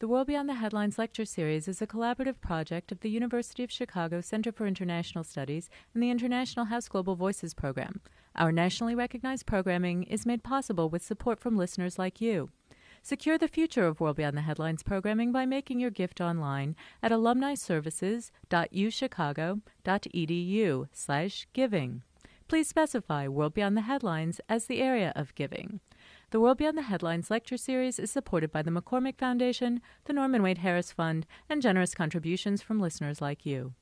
The World Beyond the Headlines lecture series is a collaborative project of the University of Chicago Center for International Studies and the International House Global Voices program. Our nationally recognized programming is made possible with support from listeners like you. Secure the future of World Beyond the Headlines programming by making your gift online at alumniservices.uchicago.edu/giving. Please specify World Beyond the Headlines as the area of giving. The World Beyond the Headlines lecture series is supported by the McCormick Foundation, the Norman Wade Harris Fund, and generous contributions from listeners like you.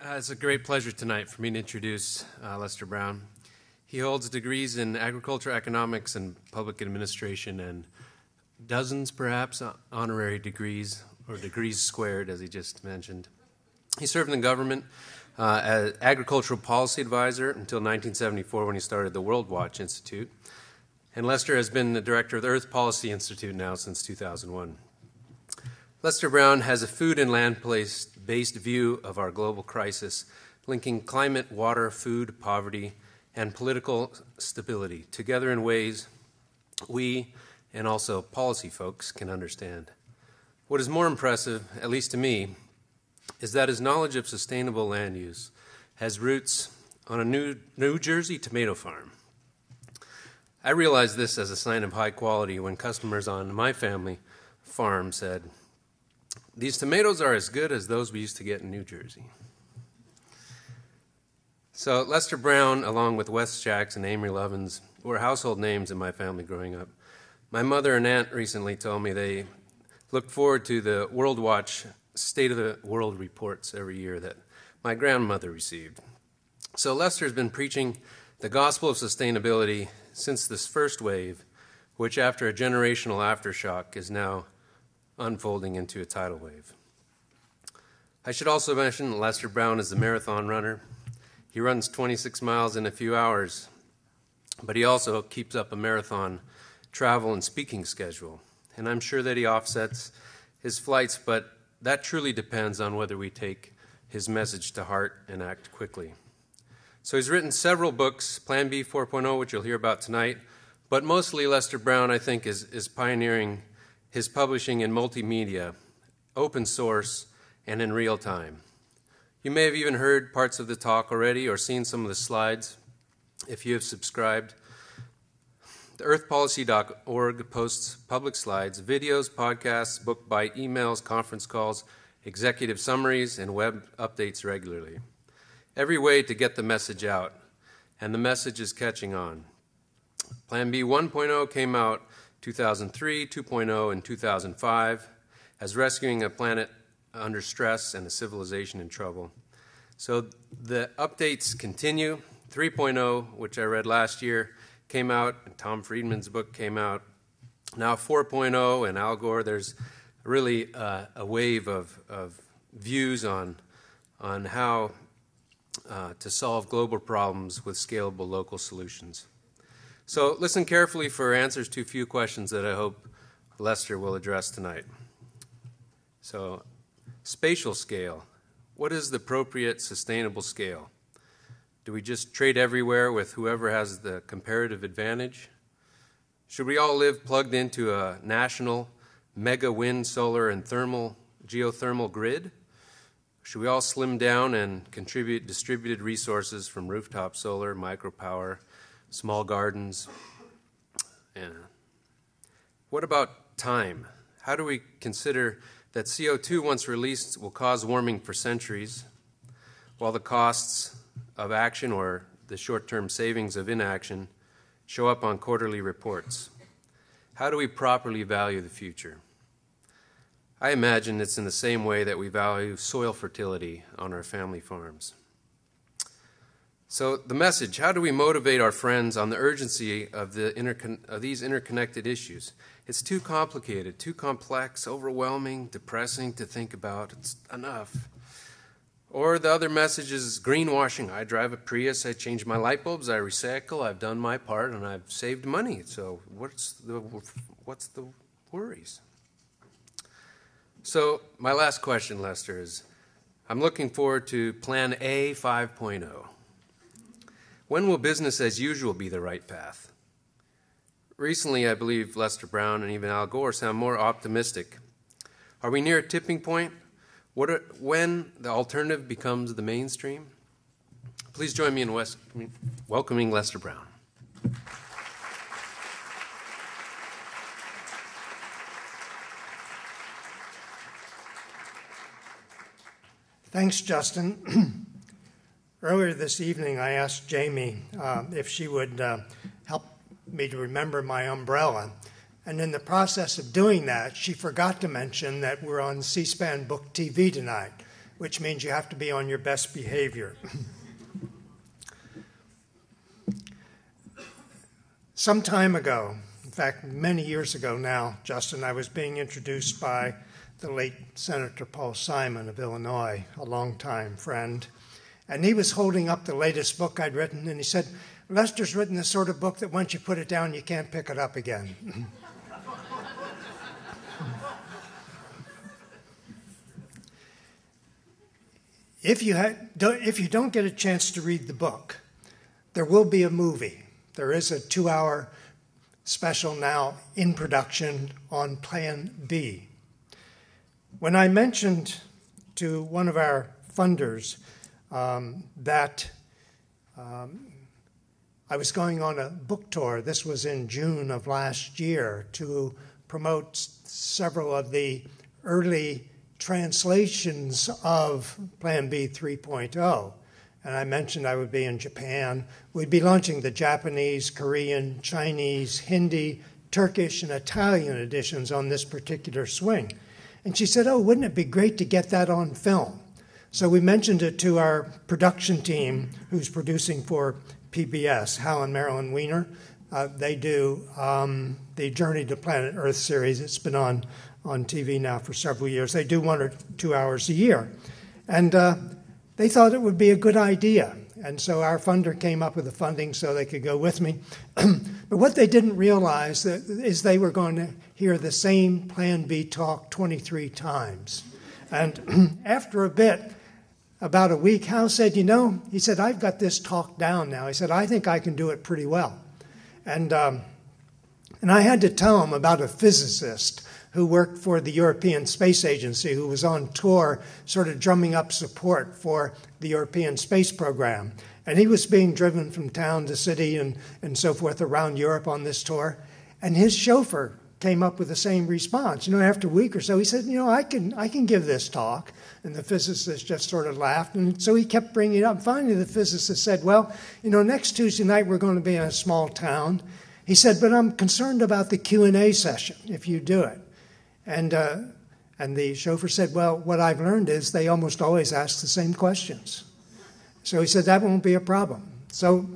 It's a great pleasure tonight for me to introduce Lester Brown. He holds degrees in agriculture, economics, and public administration, and dozens, perhaps, honorary degrees, or degrees squared, as he just mentioned. He served in the government as agricultural policy advisor until 1974 when he started the World Watch Institute. And Lester has been the director of the Earth Policy Institute now since 2001. Lester Brown has a food and land-based view of our global crisis, linking climate, water, food, poverty, and political stability together in ways we, and also policy folks, can understand. What is more impressive, at least to me, is that his knowledge of sustainable land use has roots on a New Jersey tomato farm. I realized this as a sign of high quality when customers on my family farm said, "These tomatoes are as good as those we used to get in New Jersey." So Lester Brown, along with Wes Jacks and Amory Lovins, were household names in my family growing up. My mother and aunt recently told me they looked forward to the World Watch State of the World reports every year that my grandmother received. So Lester's been preaching the gospel of sustainability since this first wave, which after a generational aftershock is now unfolding into a tidal wave. I should also mention Lester Brown is a marathon runner. He runs 26 miles in a few hours, but he also keeps up a marathon travel and speaking schedule. And I'm sure that he offsets his flights, but that truly depends on whether we take his message to heart and act quickly. So he's written several books, Plan B 4.0, which you'll hear about tonight, but mostly Lester Brown, I think, is pioneering his publishing in multimedia, open source, and in real time. You may have even heard parts of the talk already or seen some of the slides if you have subscribed. The earthpolicy.org posts public slides, videos, podcasts, book bite, emails, conference calls, executive summaries, and web updates regularly. Every way to get the message out, and the message is catching on. Plan B 1.0 came out 2003, 2.0 in 2005, as rescuing a planet under stress and a civilization in trouble. So the updates continue. 3.0, which I read last year, came out, and Tom Friedman's book came out. Now 4.0 and Al Gore, there's really a wave of views on how to solve global problems with scalable local solutions. So listen carefully for answers to a few questions that I hope Lester will address tonight. So, spatial scale. What is the appropriate sustainable scale? Do we just trade everywhere with whoever has the comparative advantage? Should we all live plugged into a national mega wind, solar, and geothermal grid? Should we all slim down and contribute distributed resources from rooftop solar, micropower, small gardens? What about time? How do we consider that CO2, once released, will cause warming for centuries, while the costs of action or the short-term savings of inaction show up on quarterly reports? How do we properly value the future? I imagine it's in the same way that we value soil fertility on our family farms. So the message, how do we motivate our friends on the urgency of these interconnected issues? It's too complicated, too complex, overwhelming, depressing to think about. It's enough. Or the other message is greenwashing. I drive a Prius, I change my light bulbs, I recycle, I've done my part, and I've saved money. So what's the worries? So my last question, Lester, is I'm looking forward to Plan A 5.0. When will business as usual be the right path? Recently, I believe Lester Brown and even Al Gore sound more optimistic. Are we near a tipping point? When the alternative becomes the mainstream? Please join me in welcoming Lester Brown. Thanks, Justin. Earlier this evening, I asked Jamie if she would help me to remember my umbrella. And in the process of doing that, she forgot to mention that we're on C-SPAN Book TV tonight, which means you have to be on your best behavior. Some time ago, in fact, many years ago now, Justin, I was being introduced by the late Senator Paul Simon of Illinois, a longtime friend. And he was holding up the latest book I'd written, and he said, Lester's written the sort of book that once you put it down, you can't pick it up again. If you don't get a chance to read the book, there will be a movie. There is a 2-hour special now in production on Plan B. When I mentioned to one of our funders that I was going on a book tour, this was in June of last year, to promote several of the early translations of Plan B 3.0. And I mentioned I would be in Japan. We'd be launching the Japanese, Korean, Chinese, Hindi, Turkish, and Italian editions on this particular swing. And she said, oh, wouldn't it be great to get that on film? So we mentioned it to our production team who's producing for PBS, Hal and Marilyn Weiner. They do the Journey to Planet Earth series. It's been on TV now for several years. They do 1 or 2 hours a year. And they thought it would be a good idea. And so our funder came up with the funding so they could go with me. But what they didn't realize is they were going to hear the same Plan B talk 23 times. And after a bit, about a week, Hal said, he said, I've got this talk down now. He said, I think I can do it pretty well. And I had to tell him about a physicist who worked for the European Space Agency, who was on tour sort of drumming up support for the European space program. And he was being driven from town to city and so forth around Europe on this tour. And his chauffeur came up with the same response. After a week or so, he said, I can give this talk. And the physicist just sort of laughed. And so he kept bringing it up. Finally, the physicist said, well, next Tuesday night we're going to be in a small town. He said, but I'm concerned about the Q&A session if you do it. And the chauffeur said, well, what I've learned is they almost always ask the same questions. So he said, that won't be a problem. So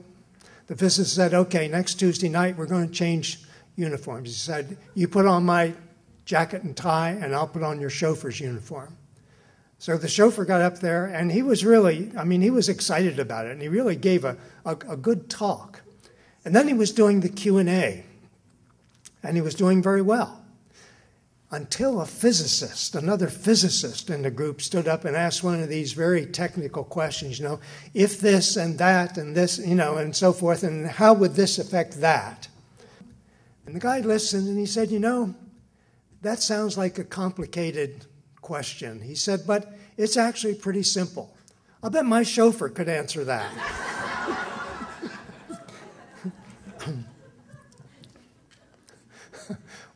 the physicist said, okay, next Tuesday night we're going to change uniforms. He said, you put on my jacket and tie, and I'll put on your chauffeur's uniform. So the chauffeur got up there, and he was really, he was excited about it, and he really gave a good talk. And then he was doing the Q&A, and he was doing very well. Until another physicist in the group stood up and asked one of these very technical questions, if this and that and this, and so forth, and how would this affect that? And the guy listened and he said, that sounds like a complicated question. He said, but it's actually pretty simple. I'll bet my chauffeur could answer that.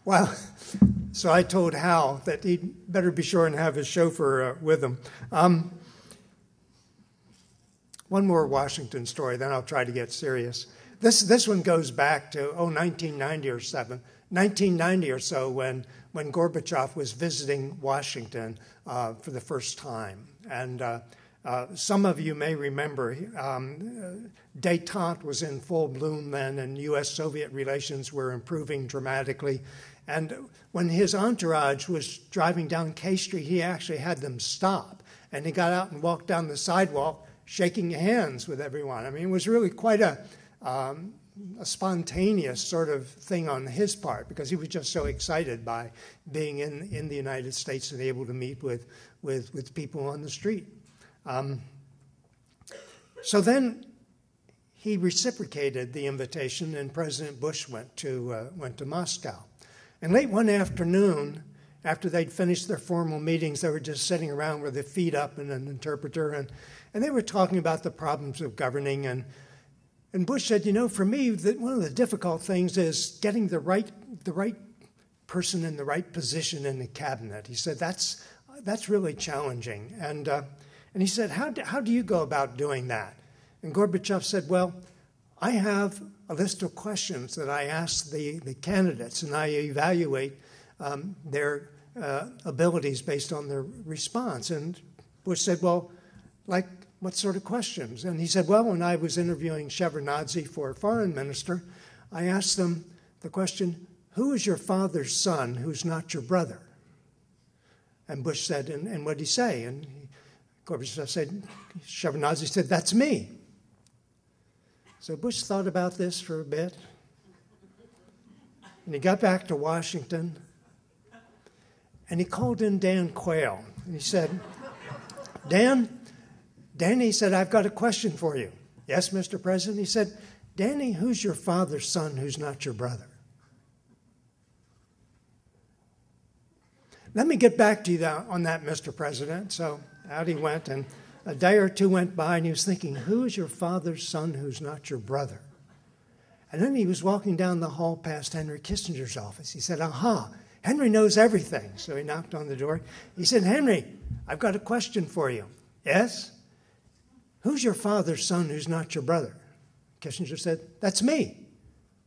Well, so I told Hal that he'd better be sure and have his chauffeur with him. One more Washington story, then I'll try to get serious. This one goes back to 1990 or so when Gorbachev was visiting Washington for the first time. And some of you may remember détente was in full bloom then, and U.S.-Soviet relations were improving dramatically. And when his entourage was driving down K Street, he actually had them stop. And he got out and walked down the sidewalk shaking hands with everyone. It was really quite a spontaneous sort of thing on his part, because he was just so excited by being in the United States and able to meet with people on the street. So then he reciprocated the invitation, and President Bush went to Moscow. And late one afternoon, after they'd finished their formal meetings, they were just sitting around with their feet up and an interpreter, and they were talking about the problems of governing. And Bush said, for me, one of the difficult things is getting the right person in the right position in the cabinet. He said, that's really challenging. And he said, how do you go about doing that? And Gorbachev said, well, I have a list of questions that I ask the candidates, and I evaluate their abilities based on their response. And Bush said, well, like what sort of questions? And he said, well, when I was interviewing Shevardnadze for foreign minister, I asked them the question, who is your father's son who's not your brother? And Bush said, and what did he say? And Gorbachev said, Shevardnadze said, that's me. So Bush thought about this for a bit, and he got back to Washington, and he called in Dan Quayle. And he said, Danny, he said, I've got a question for you. Yes, Mr. President? He said, Danny, who's your father's son who's not your brother? Let me get back to you on that, Mr. President. So out he went, and a day or two went by, and he was thinking, who is your father's son who's not your brother? And then he was walking down the hall past Henry Kissinger's office. He said, aha, Henry knows everything. So he knocked on the door. He said, Henry, I've got a question for you. Yes? Who's your father's son who's not your brother? Kissinger said, that's me.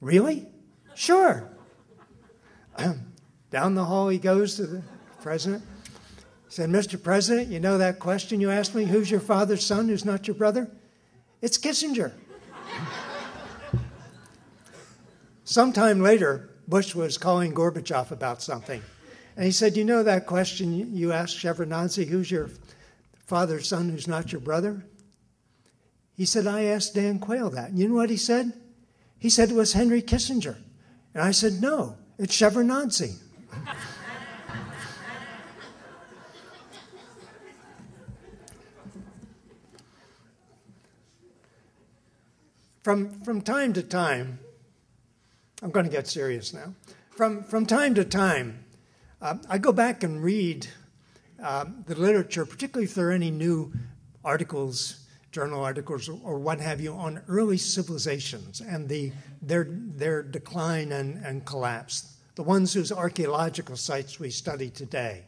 Really? Sure. Down the hall he goes to the president. He said, Mr. President, you know that question you asked me, who's your father's son who's not your brother? It's Kissinger. Sometime later, Bush was calling Gorbachev about something. And he said, you know that question you asked Shevardnadze, who's your father's son who's not your brother? He said, I asked Dan Quayle that. And you know what he said? He said it was Henry Kissinger. And I said, no, it's Shevardnadze. From time to time, I'm going to get serious now. From time to time, I go back and read the literature, particularly if there are any new articles, journal articles, or what have you, on early civilizations and their decline and collapse, the ones whose archaeological sites we study today.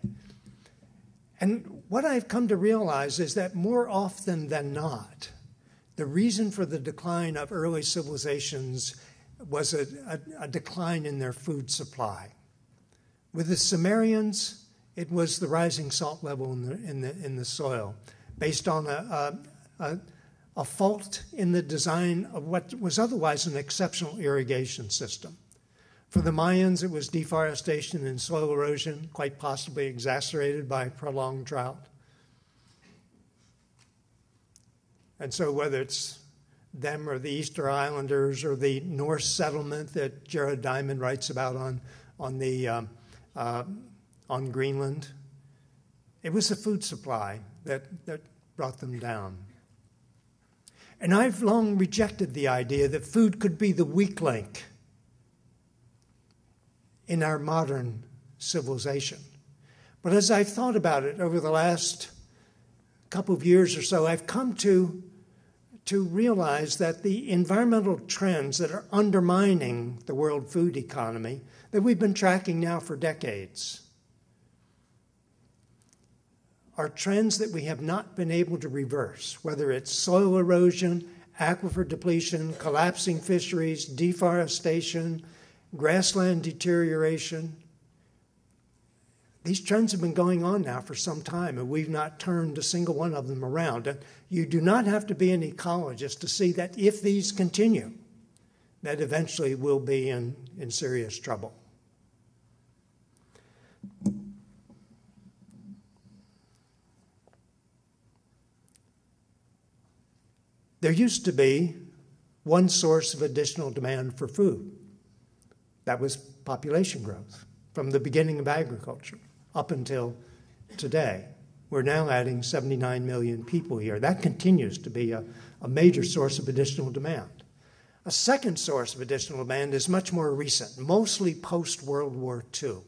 And what I've come to realize is that more often than not, the reason for the decline of early civilizations was a decline in their food supply. With the Sumerians, it was the rising salt level in the soil, based on a fault in the design of what was otherwise an exceptional irrigation system. For the Mayans, it was deforestation and soil erosion, quite possibly exacerbated by prolonged drought. And so whether it's them or the Easter Islanders or the Norse settlement that Jared Diamond writes about on Greenland, it was the food supply that brought them down. And I've long rejected the idea that food could be the weak link in our modern civilization. But as I've thought about it over the last couple of years or so, I've come to realize that the environmental trends that are undermining the world food economy that we've been tracking now for decades are trends that we have not been able to reverse, whether it's soil erosion, aquifer depletion, collapsing fisheries, deforestation, grassland deterioration. These trends have been going on now for some time, and we've not turned a single one of them around. And you do not have to be an ecologist to see that if these continue, that eventually we'll be in serious trouble. There used to be one source of additional demand for food. That was population growth from the beginning of agriculture up until today. We're now adding 79 million people here. That continues to be a major source of additional demand. A second source of additional demand is much more recent, mostly post-World War II,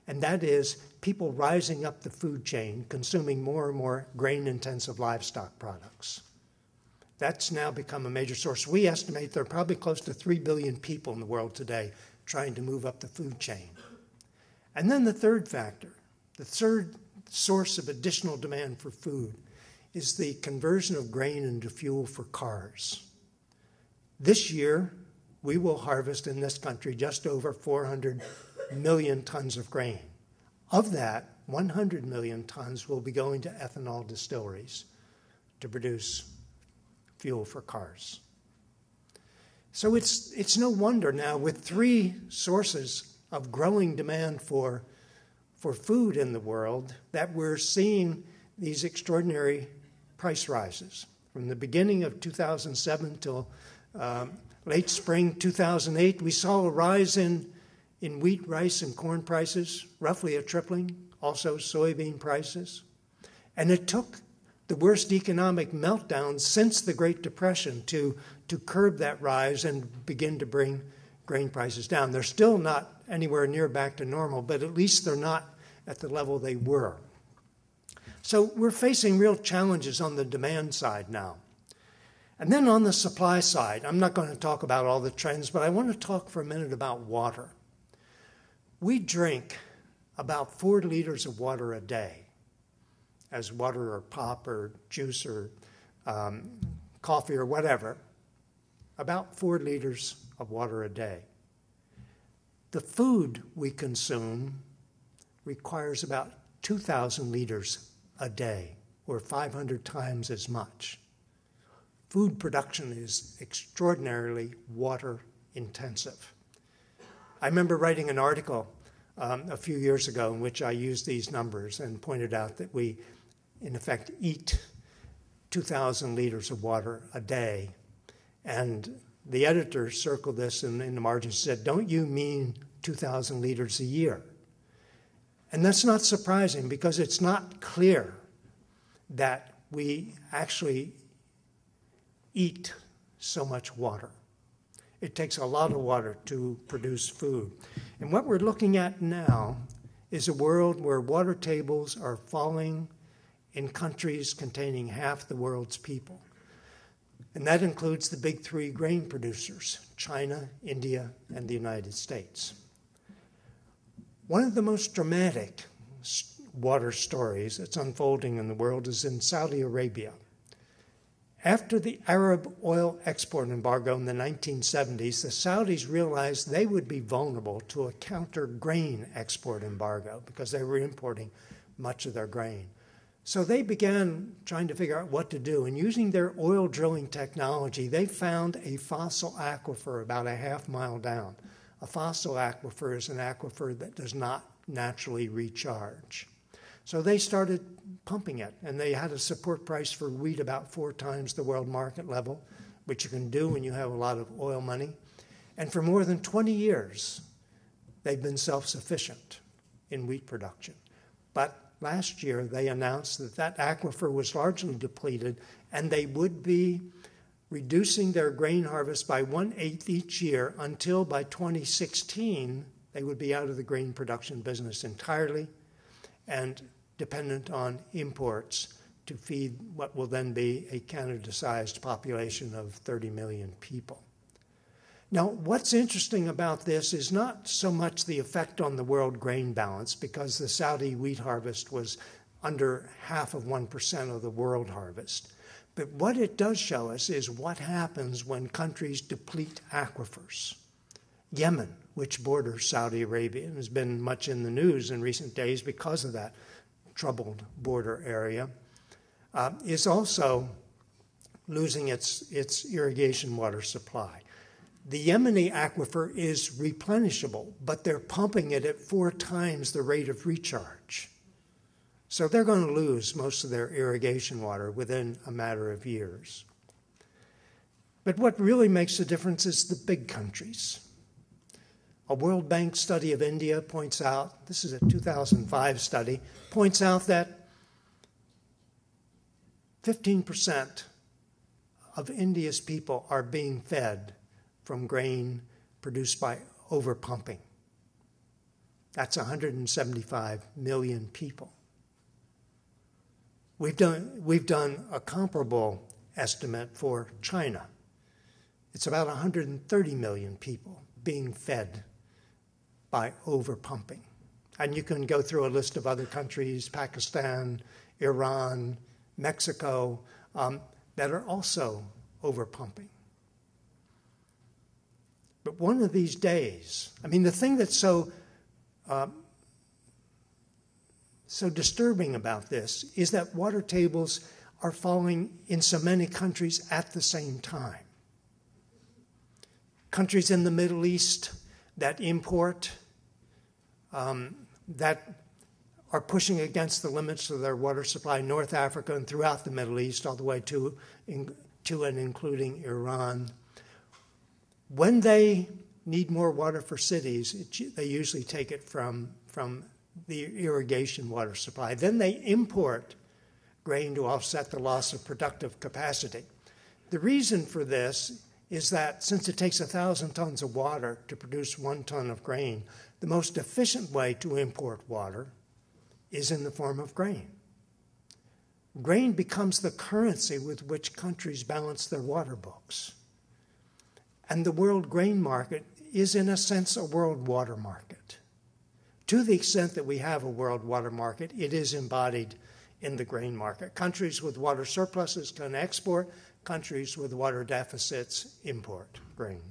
and that is people rising up the food chain, consuming more and more grain-intensive livestock products. That's now become a major source. We estimate there are probably close to 3 billion people in the world today trying to move up the food chain. And then the third factor, the third source of additional demand for food, is the conversion of grain into fuel for cars. This year, we will harvest in this country just over 400 million tons of grain. Of that, 100 million tons will be going to ethanol distilleries to produce fuel for cars. So it's no wonder now, with three sources of growing demand for food in the world, that we're seeing these extraordinary price rises. From the beginning of 2007 till late spring 2008, we saw a rise in wheat, rice, and corn prices, roughly a tripling, also soybean prices. And it took the worst economic meltdown since the Great Depression to curb that rise and begin to bring grain prices down. They're still not anywhere near back to normal, but at least they're not at the level they were. So we're facing real challenges on the demand side now. And then on the supply side, I'm not going to talk about all the trends, but I want to talk for a minute about water. We drink about 4 liters of water a day, as water or pop or juice or coffee or whatever, about 4 liters of water a day. The food we consume requires about 2,000 liters a day, or 500 times as much. Food production is extraordinarily water intensive. I remember writing an article a few years ago in which I used these numbers and pointed out that we, in effect, eat 2,000 liters of water a day. And the editor circled this in the margin and said, "Don't you mean 2,000 liters a year?" And that's not surprising, because it's not clear that we actually eat so much water. It takes a lot of water to produce food. And what we're looking at now is a world where water tables are falling in countries containing half the world's people. And that includes the big 3 grain producers, China, India, and the United States. One of the most dramatic water stories that's unfolding in the world is in Saudi Arabia. After the Arab oil export embargo in the 1970s, the Saudis realized they would be vulnerable to a counter grain export embargo because they were importing much of their grain. So they began trying to figure out what to do. And using their oil drilling technology, they found a fossil aquifer about a half-mile down. A fossil aquifer is an aquifer that does not naturally recharge. So they started pumping it, and they had a support price for wheat about 4 times the world market level, which you can do when you have a lot of oil money. And for more than 20 years, they've been self-sufficient in wheat production. But last year, they announced that that aquifer was largely depleted, and they would be reducing their grain harvest by 1/8 each year until by 2016, they would be out of the grain production business entirely and dependent on imports to feed what will then be a Canada-sized population of 30 million people. Now, what's interesting about this is not so much the effect on the world grain balance, because the Saudi wheat harvest was under 0.5% of the world harvest. But what it does show us is what happens when countries deplete aquifers. Yemen, which borders Saudi Arabia, has been much in the news in recent days because of that troubled border area, is also losing its irrigation water supply. The Yemeni aquifer is replenishable, but they're pumping it at 4 times the rate of recharge. So they're going to lose most of their irrigation water within a matter of years. But what really makes a difference is the big countries. A World Bank study of India points out, this is a 2005 study, points out that 15% of India's people are being fed from grain produced by overpumping. That's 175 million people. We've done a comparable estimate for China. It's about 130 million people being fed by overpumping. And you can go through a list of other countries, Pakistan, Iran, Mexico, that are also overpumping. But one of these days, the thing that's so disturbing about this is that water tables are falling in so many countries at the same time. Countries in the Middle East that import, that are pushing against the limits of their water supply, North Africa and throughout the Middle East, all the way to and including Iran. When they need more water for cities, they usually take it from the irrigation water supply. Then they import grain to offset the loss of productive capacity. The reason for this is that since it takes 1,000 tons of water to produce 1 ton of grain, the most efficient way to import water is in the form of grain. Grain becomes the currency with which countries balance their water books. And the world grain market is, in a sense, a world water market. To the extent that we have a world water market, it is embodied in the grain market. Countries with water surpluses can export. Countries with water deficits import grain.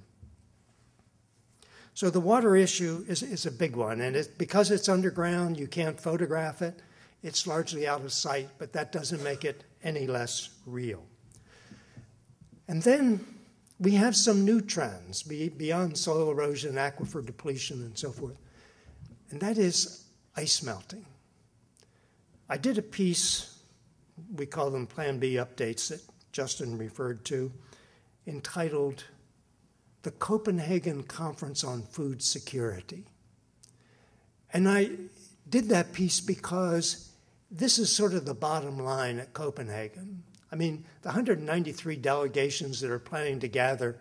So the water issue is a big one. And because it's underground, you can't photograph it. It's largely out of sight, but that doesn't make it any less real. And then we have some new trends beyond soil erosion, aquifer depletion, and so forth. And that is ice melting. I did a piece, we call them Plan B updates that Justin referred to, entitled The Copenhagen Conference on Food Security. And I did that piece because this is sort of the bottom line at Copenhagen. The 193 delegations that are planning to gather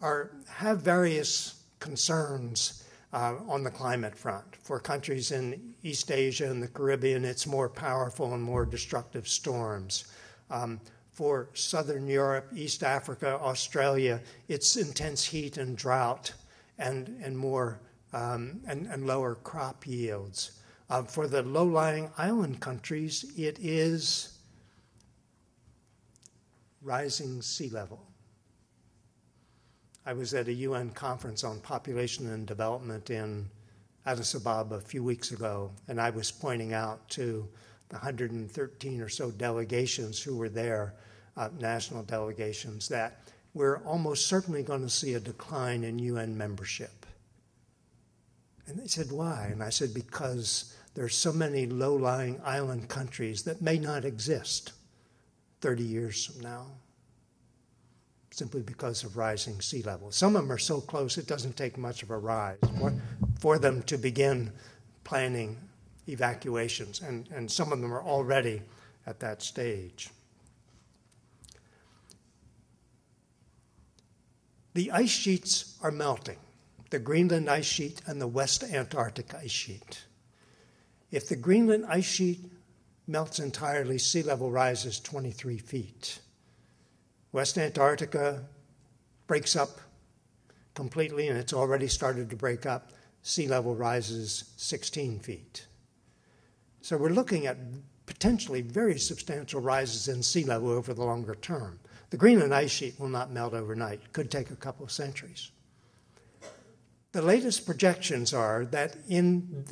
have various concerns on the climate front. For countries in East Asia and the Caribbean, it's more powerful and more destructive storms. For Southern Europe, East Africa, Australia, it's intense heat and drought and more and lower crop yields. For the low-lying island countries, it is rising sea level. I was at a UN conference on population and development in Addis Ababa a few weeks ago, and I was pointing out to the 113 or so delegations who were there, national delegations, that we're almost certainly going to see a decline in UN membership. And they said, why? And I said, because there's so many low-lying island countries that may not exist 30 years from now, simply because of rising sea level. Some of them are so close it doesn't take much of a rise for them to begin planning evacuations, and some of them are already at that stage. The ice sheets are melting, the Greenland ice sheet and the West Antarctic ice sheet. If the Greenland ice sheet melts entirely, sea level rises 23 feet. West Antarctica breaks up completely, and it's already started to break up. Sea level rises 16 feet. So we're looking at potentially very substantial rises in sea level over the longer term. The Greenland ice sheet will not melt overnight. It could take a couple of centuries. The latest projections are that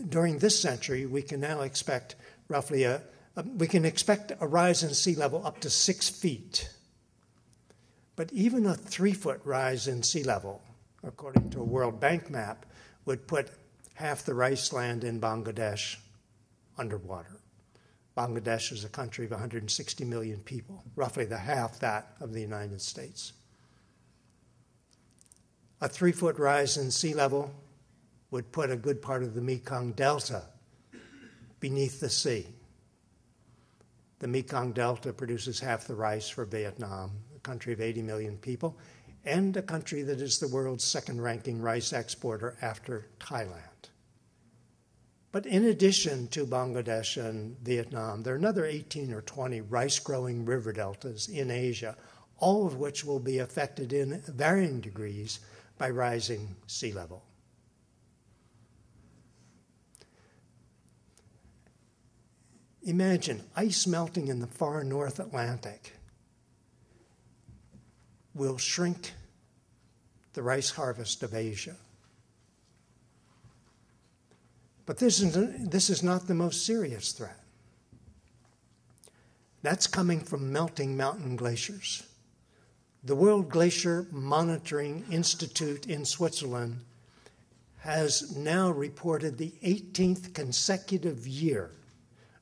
during this century, we can now expect roughly a rise in sea level up to 6 feet. But even a 3-foot rise in sea level, according to a World Bank map, would put half the rice land in Bangladesh underwater. Bangladesh is a country of 160 million people, roughly the half that of the United States. A 3-foot rise in sea level would put a good part of the Mekong Delta beneath the sea. The Mekong Delta produces half the rice for Vietnam, a country of 80 million people, and a country that is the world's second-ranking rice exporter after Thailand. But in addition to Bangladesh and Vietnam, there are another 18 or 20 rice-growing river deltas in Asia, all of which will be affected in varying degrees by rising sea level. Imagine ice melting in the far North Atlantic will shrink the rice harvest of Asia. But this is not the most serious threat. That's coming from melting mountain glaciers. The World Glacier Monitoring Institute in Switzerland has now reported the 18th consecutive year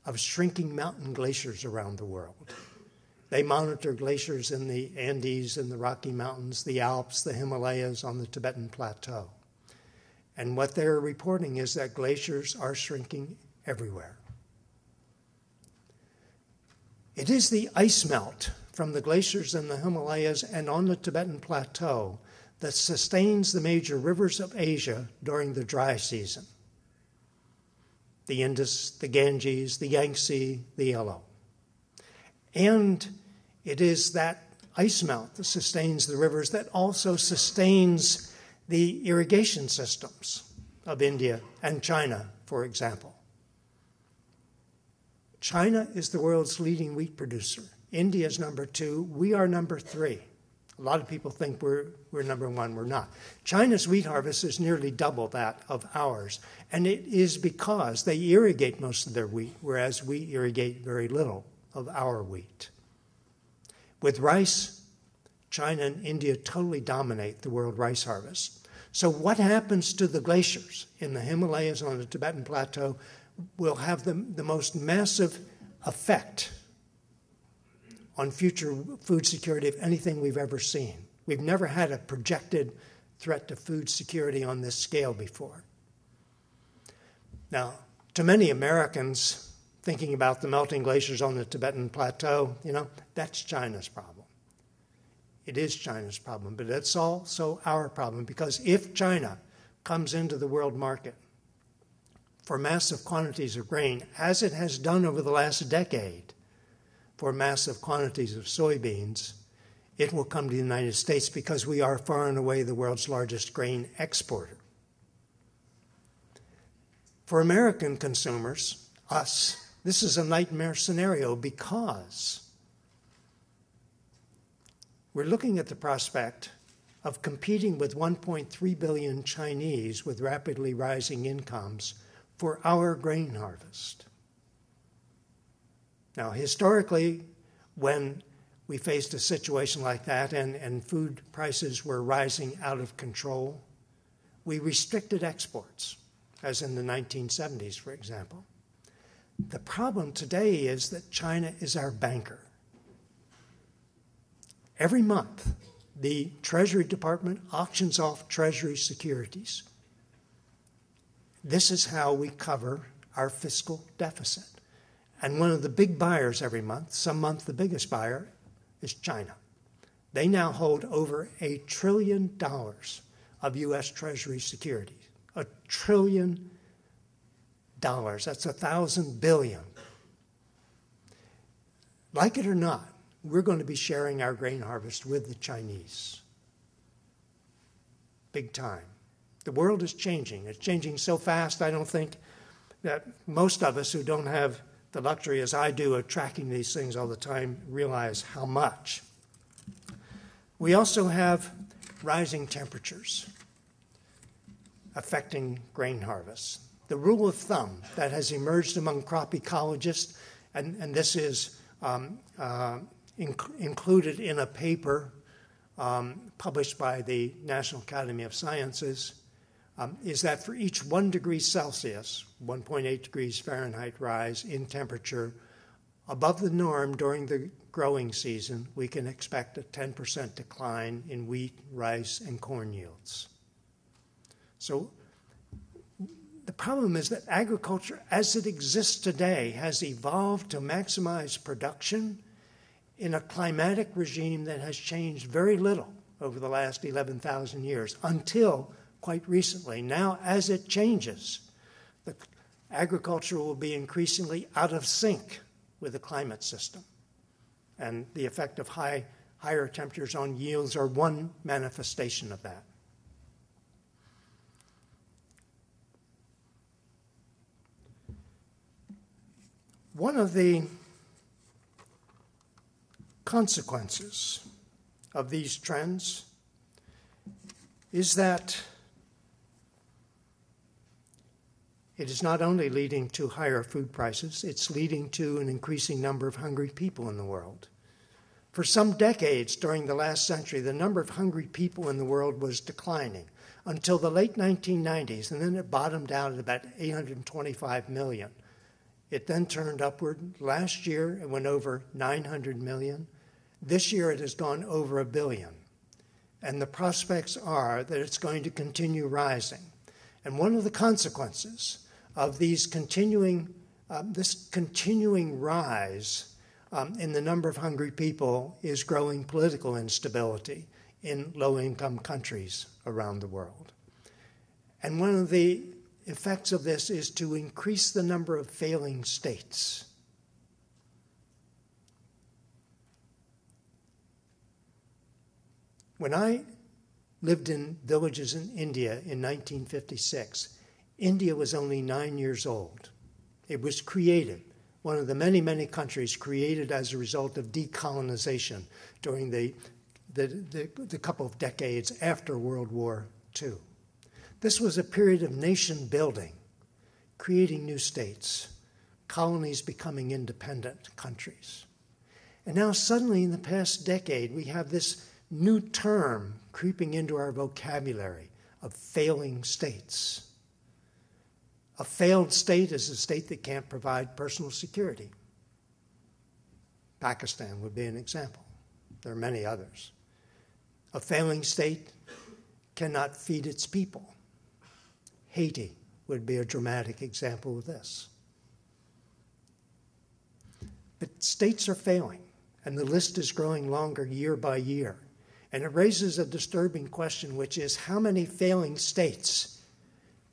of shrinking mountain glaciers around the world. They monitor glaciers in the Andes and the Rocky Mountains, the Alps, the Himalayas, on the Tibetan Plateau. And what they're reporting is that glaciers are shrinking everywhere. It is the ice melt from the glaciers in the Himalayas and on the Tibetan Plateau that sustains the major rivers of Asia during the dry season. The Indus, the Ganges, the Yangtze, the Yellow. And it is that ice melt that sustains the rivers that also sustains the irrigation systems of India and China, for example. China is the world's leading wheat producer. India is number 2. We are number 3. A lot of people think we're number 1. We're not. China's wheat harvest is nearly double that of ours, and it is because they irrigate most of their wheat, whereas we irrigate very little of our wheat. With rice, China and India totally dominate the world rice harvest. So what happens to the glaciers in the Himalayas on the Tibetan Plateau will have the most massive effect on future food security of anything we've ever seen. We've never had a projected threat to food security on this scale before. Now, to many Americans, thinking about the melting glaciers on the Tibetan Plateau, that's China's problem. It is China's problem, but it's also our problem, because if China comes into the world market for massive quantities of grain, as it has done over the last decade for massive quantities of soybeans, it will come to the United States because we are far and away the world's largest grain exporter. For American consumers, us, this is a nightmare scenario because we're looking at the prospect of competing with 1.3 billion Chinese with rapidly rising incomes for our grain harvest. Now, historically, when we faced a situation like that and food prices were rising out of control, we restricted exports, as in the 1970s, for example. The problem today is that China is our banker. Every month, the Treasury Department auctions off Treasury securities. This is how we cover our fiscal deficit. And one of the big buyers every month, some month the biggest buyer, is China. They now hold over $1 trillion of U.S. Treasury securities. $1 trillion. That's 1,000 billion. Like it or not, we're going to be sharing our grain harvest with the Chinese. Big time. The world is changing. It's changing so fast, I don't think that most of us who don't have the luxury, as I do, of tracking these things all the time, realize how much. We also have rising temperatures affecting grain harvests. The rule of thumb that has emerged among crop ecologists, and this is included in a paper published by the National Academy of Sciences, is that for each 1 degree Celsius, 1.8 degrees Fahrenheit rise in temperature above the norm during the growing season, we can expect a 10% decline in wheat, rice, and corn yields. So the The problem is that agriculture, as it exists today, has evolved to maximize production in a climatic regime that has changed very little over the last 11,000 years, until quite recently. Now, as it changes, the agriculture will be increasingly out of sync with the climate system. And the effect of higher temperatures on yields are one manifestation of that. One of the consequences of these trends is that it is not only leading to higher food prices, it's leading to an increasing number of hungry people in the world. For some decades during the last century, the number of hungry people in the world was declining until the late 1990s, and then it bottomed out at about 825 million. It then turned upward. Last year, it went over 900 million. This year, it has gone over 1 billion. And the prospects are that it's going to continue rising. And one of the consequences of these this continuing rise in the number of hungry people is growing political instability in low-income countries around the world. And one of the effects of this is to increase the number of failing states. When I lived in villages in India in 1956, India was only 9 years old. It was created, one of the many, many countries created as a result of decolonization during the couple of decades after World War II. This was a period of nation building, creating new states, colonies becoming independent countries. And now suddenly in the past decade, we have this new term creeping into our vocabulary of failing states. A failed state is a state that can't provide personal security. Pakistan would be an example. There are many others. A failing state cannot feed its people. Haiti would be a dramatic example of this. But states are failing, and the list is growing longer year by year. And it raises a disturbing question, which is how many failing states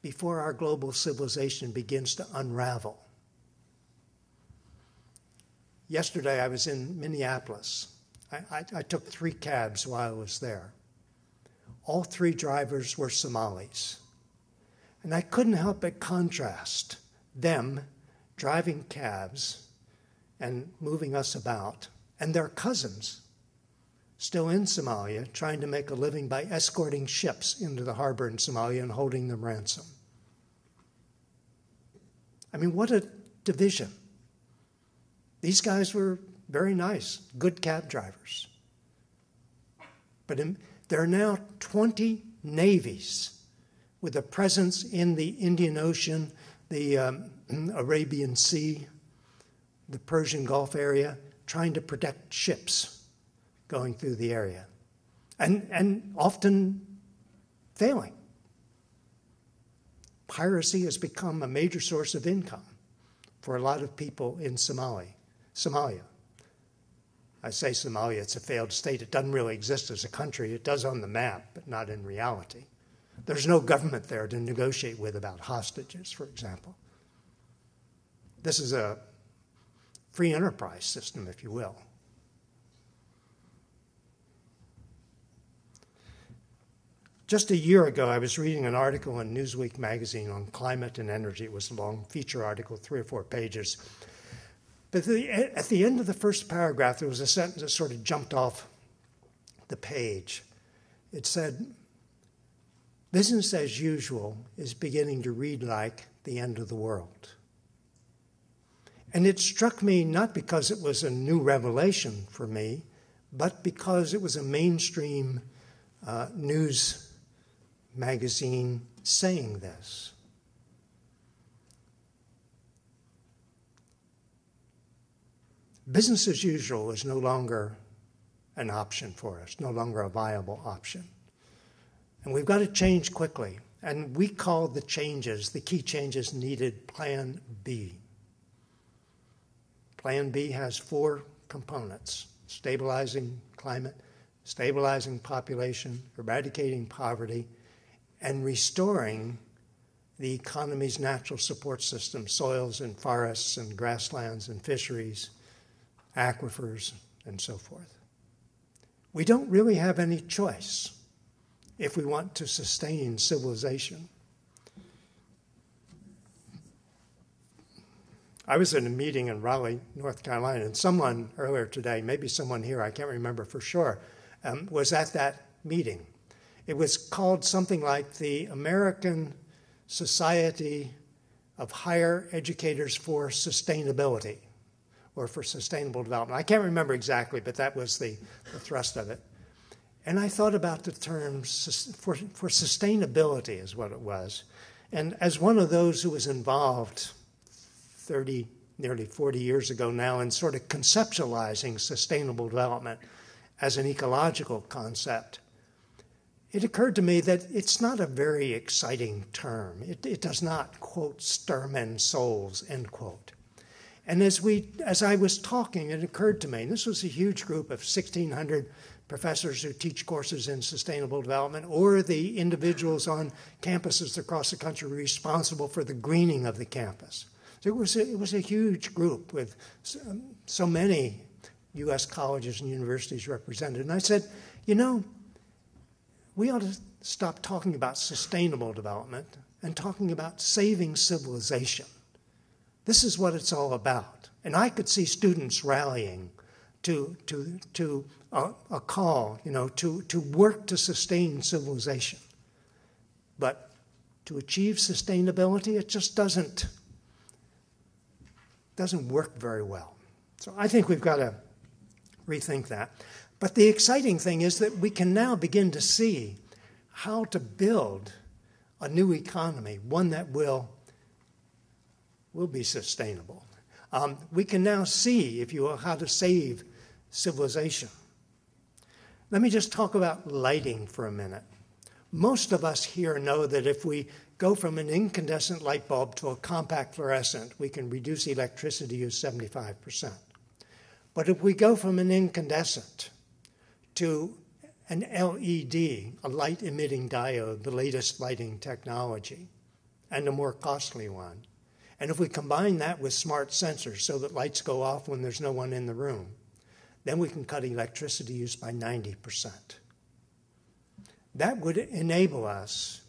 before our global civilization begins to unravel? Yesterday I was in Minneapolis. I took 3 cabs while I was there. All 3 drivers were Somalis. And I couldn't help but contrast them driving cabs and moving us about, and their cousins still in Somalia trying to make a living by escorting ships into the harbor in Somalia and holding them ransom. I mean, what a division. These guys were very nice, good cab drivers. But there are now 20 navies with a presence in the Indian Ocean, the Arabian Sea, the Persian Gulf area, trying to protect ships going through the area, and often failing. Piracy has become a major source of income for a lot of people in Somalia. I say Somalia, it's a failed state. It doesn't really exist as a country. It does on the map, but not in reality. There's no government there to negotiate with about hostages, for example. This is a free enterprise system, if you will. Just a year ago, I was reading an article in Newsweek magazine on climate and energy. It was a long feature article, 3 or 4 pages. But at the end of the first paragraph, there was a sentence that sort of jumped off the page. It said, "Business as usual is beginning to read like the end of the world." And it struck me not because it was a new revelation for me, but because it was a mainstream news magazine saying this. Business as usual is no longer an option for us, no longer a viable option. And we've got to change quickly. And we call the key changes needed, Plan B. Plan B has 4 components: stabilizing climate, stabilizing population, eradicating poverty, and restoring the economy's natural support system, soils and forests and grasslands and fisheries, aquifers, and so forth. We don't really have any choice if we want to sustain civilization. I was in a meeting in Raleigh, North Carolina, and someone earlier today, maybe someone here, I can't remember for sure, was at that meeting. It was called something like the American Society of Higher Educators for Sustainability, or for Sustainable Development. I can't remember exactly, but that was the thrust of it. And I thought about the term for sustainability is what it was. And as one of those who was involved nearly 40 years ago now in sort of conceptualizing sustainable development as an ecological concept, it occurred to me that it's not a very exciting term. It does not, quote, stir men's souls, end quote. And as I was talking, it occurred to me, and this was a huge group of 1,600 professors who teach courses in sustainable development, or the individuals on campuses across the country responsible for the greening of the campus. So it was a huge group with so many U.S. colleges and universities represented. And I said, we ought to stop talking about sustainable development and talking about saving civilization. This is what it's all about. And I could see students rallying to a call, to work to sustain civilization. But to achieve sustainability, it just doesn't work very well. So I think we've got to rethink that. But the exciting thing is that we can now begin to see how to build a new economy, one that will be sustainable. We can now see, if you will, how to save civilization. Let me just talk about lighting for a minute. Most of us here know that if we go from an incandescent light bulb to a compact fluorescent, we can reduce electricity use 75%. But if we go from an incandescent to an LED, a light-emitting diode, the latest lighting technology, and a more costly one, and if we combine that with smart sensors so that lights go off when there's no one in the room, then we can cut electricity use by 90%. That would enable us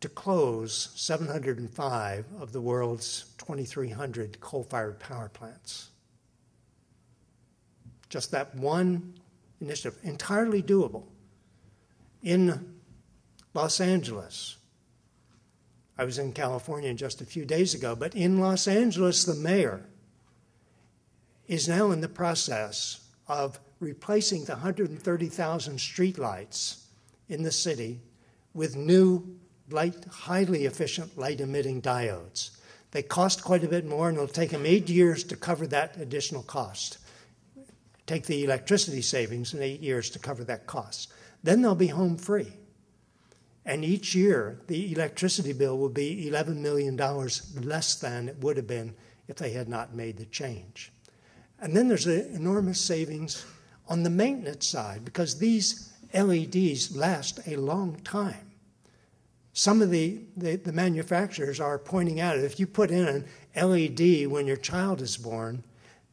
to close 705 of the world's 2,300 coal-fired power plants. Just that one initiative, entirely doable. In Los Angeles, I was in California just a few days ago, but in Los Angeles, the mayor is now in the process of replacing the 130,000 streetlights in the city with new, highly efficient light-emitting diodes. They cost quite a bit more, and it'll take them 8 years to cover that additional cost. Take the electricity savings in 8 years to cover that cost. Then they'll be home free. And each year, the electricity bill will be $11 million less than it would have been if they had not made the change. And then there's an enormous savings on the maintenance side, because these LEDs last a long time. Some of the manufacturers are pointing out that if you put in an LED when your child is born,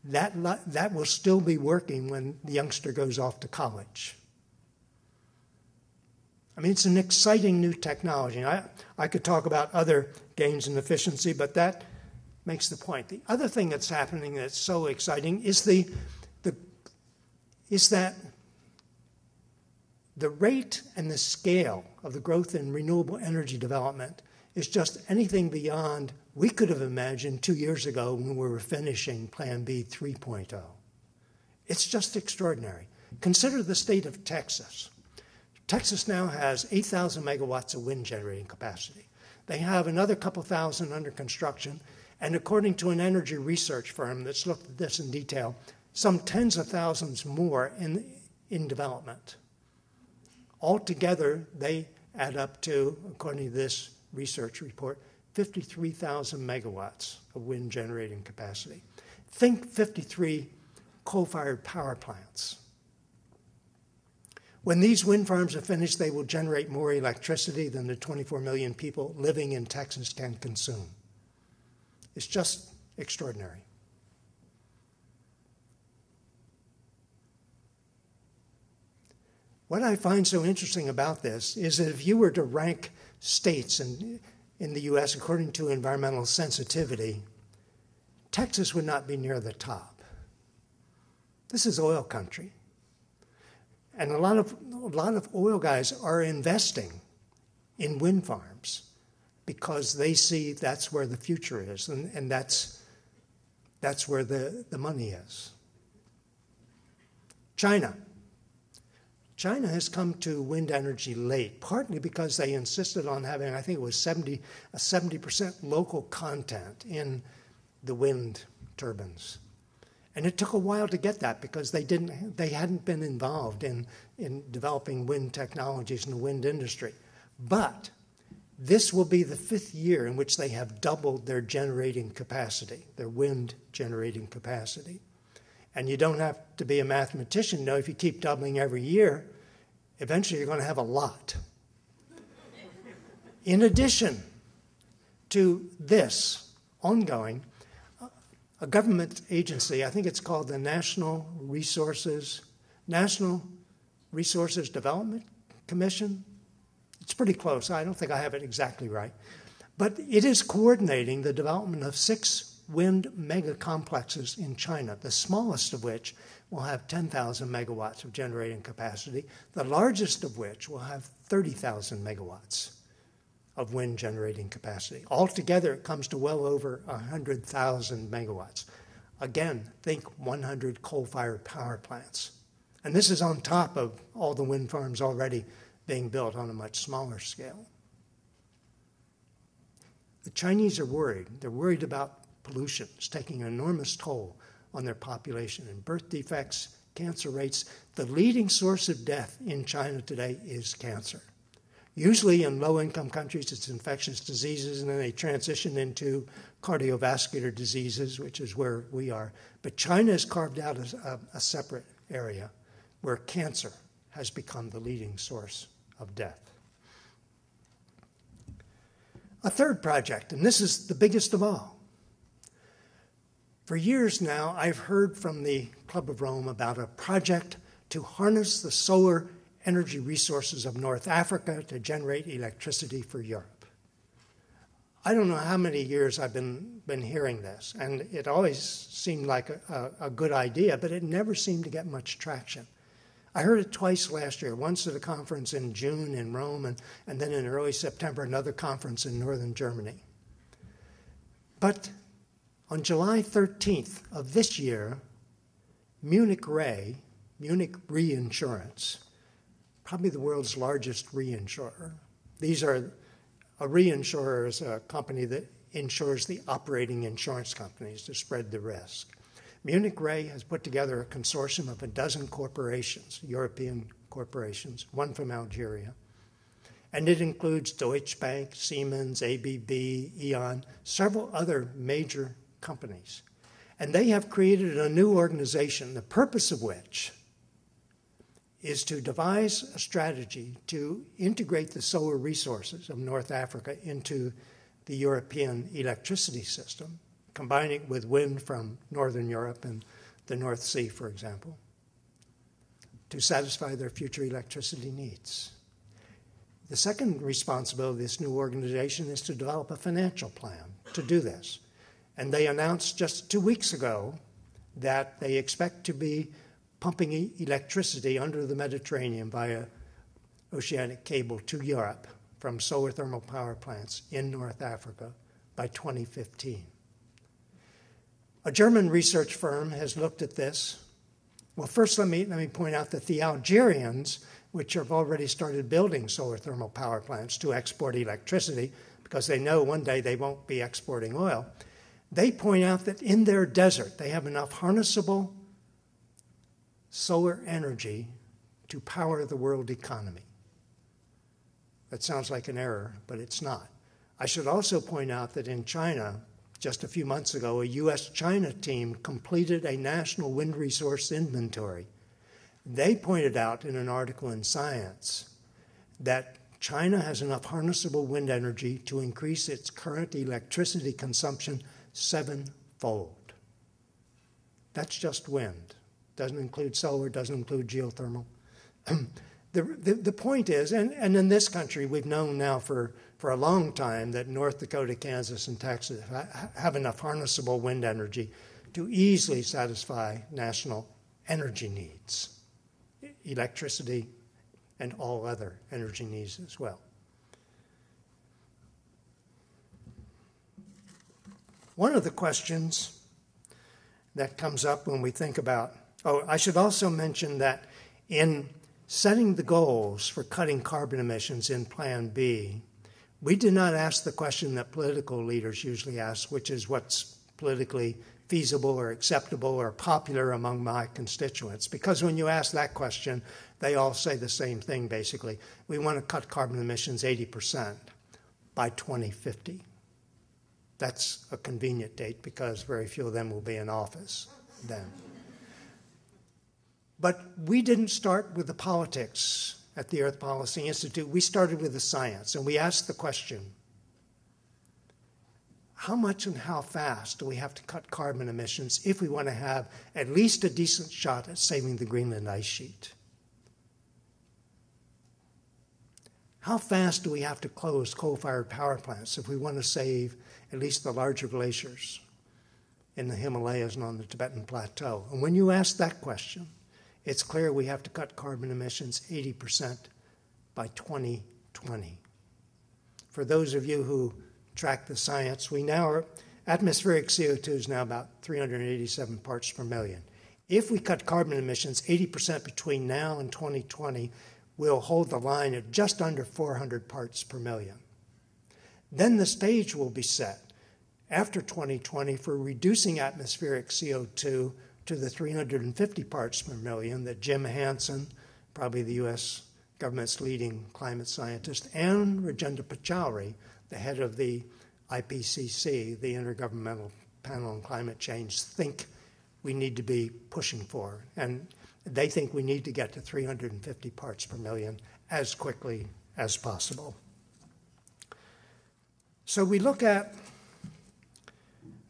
that will still be working when the youngster goes off to college. I mean, it's an exciting new technology. I could talk about other gains in efficiency, but that makes the point. The other thing that's happening that's so exciting is that the rate and the scale of the growth in renewable energy development is just anything beyond we could have imagined 2 years ago when we were finishing Plan B 3.0. It's just extraordinary. Consider the state of Texas. Texas now has 8,000 megawatts of wind generating capacity. They have another couple thousand under construction, and according to an energy research firm that's looked at this in detail, some tens of thousands more in development. Altogether, they add up to, according to this research report, 53,000 megawatts of wind generating capacity. Think 53 coal-fired power plants. When these wind farms are finished, they will generate more electricity than the 24 million people living in Texas can consume. It's just extraordinary. What I find so interesting about this is that if you were to rank states in the U.S. according to environmental sensitivity, Texas would not be near the top. This is oil country. And a lot of oil guys are investing in wind farms because they see that's where the future is, and that's where the money is. China has come to wind energy late, partly because they insisted on having, I think it was 70% local content in the wind turbines. And it took a while to get that because they hadn't been involved in developing wind technologies in the wind industry. But this will be the 5th year in which they have doubled their generating capacity, their wind generating capacity. And you don't have to be a mathematician to know if you keep doubling every year, eventually you're going to have a lot. In addition to this ongoing, a government agency, I think it's called the National Resources Development Commission. It's pretty close. I don't think I have it exactly right. But it is coordinating the development of 6 wind mega complexes in China, the smallest of which will have 10,000 megawatts of generating capacity, the largest of which will have 30,000 megawatts of wind generating capacity. Altogether, it comes to well over 100,000 megawatts. Again, think 100 coal-fired power plants. And this is on top of all the wind farms already being built on a much smaller scale. The Chinese are worried. They're worried about pollution. It's taking an enormous toll on their population and birth defects, cancer rates. The leading source of death in China today is cancer. Usually in low-income countries, it's infectious diseases, and then they transition into cardiovascular diseases, which is where we are. But China has carved out a separate area where cancer has become the leading source of death. A third project, and this is the biggest of all. For years now, I've heard from the Club of Rome about a project to harness the solar energy resources of North Africa to generate electricity for Europe. I don't know how many years I've been hearing this, and it always seemed like a good idea, but it never seemed to get much traction. I heard it twice last year, once at a conference in June in Rome, and then in early September, another conference in northern Germany. But on July 13th of this year, Munich Reinsurance, probably the world's largest reinsurer. A reinsurer is a company that insures the operating insurance companies to spread the risk. Munich Re has put together a consortium of 12 corporations, European corporations, one from Algeria. And it includes Deutsche Bank, Siemens, ABB, E.ON, several other major companies. And they have created a new organization, the purpose of which is to devise a strategy to integrate the solar resources of North Africa into the European electricity system, combining it with wind from Northern Europe and the North Sea, for example, to satisfy their future electricity needs. The second responsibility of this new organization is to develop a financial plan to do this. And they announced just 2 weeks ago that they expect to be pumping electricity under the Mediterranean via oceanic cable to Europe from solar thermal power plants in North Africa by 2015. A German research firm has looked at this. Well, first let me point out that the Algerians, which have already started building solar thermal power plants to export electricity because they know one day they won't be exporting oil, they point out that in their desert they have enough harnessable solar energy to power the world economy. That sounds like an error, but it's not. I should also point out that in China, just a few months ago, a U.S.-China team completed a national wind resource inventory. They pointed out in an article in Science that China has enough harnessable wind energy to increase its current electricity consumption 7-fold. That's just wind. Doesn't include solar, doesn't include geothermal. The point is, and in this country, we've known now for a long time that North Dakota, Kansas, and Texas have enough harnessable wind energy to easily satisfy national energy needs, electricity, and all other energy needs as well. One of the questions that comes up when we think about, I should also mention that in setting the goals for cutting carbon emissions in Plan B, we did not ask the question that political leaders usually ask, which is what's politically feasible or acceptable or popular among my constituents. Because when you ask that question, they all say the same thing, basically. We want to cut carbon emissions 80% by 2050. That's a convenient date because very few of them will be in office then. But we didn't start with the politics at the Earth Policy Institute. We started with the science, and we asked the question, how much and how fast do we have to cut carbon emissions if we want to have at least a decent shot at saving the Greenland ice sheet? How fast do we have to close coal-fired power plants if we want to save at least the larger glaciers in the Himalayas and on the Tibetan Plateau? And when you ask that question, it's clear we have to cut carbon emissions 80% by 2020. For those of you who track the science, atmospheric CO2 is now about 387 parts per million. If we cut carbon emissions 80% between now and 2020, we'll hold the line at just under 400 parts per million. Then the stage will be set after 2020 for reducing atmospheric CO2 to the 350 parts per million that Jim Hansen, probably the U.S. government's leading climate scientist, and Rajendra Pachauri, the head of the IPCC, the Intergovernmental Panel on Climate Change, think we need to be pushing for. And they think we need to get to 350 parts per million as quickly as possible. So we look at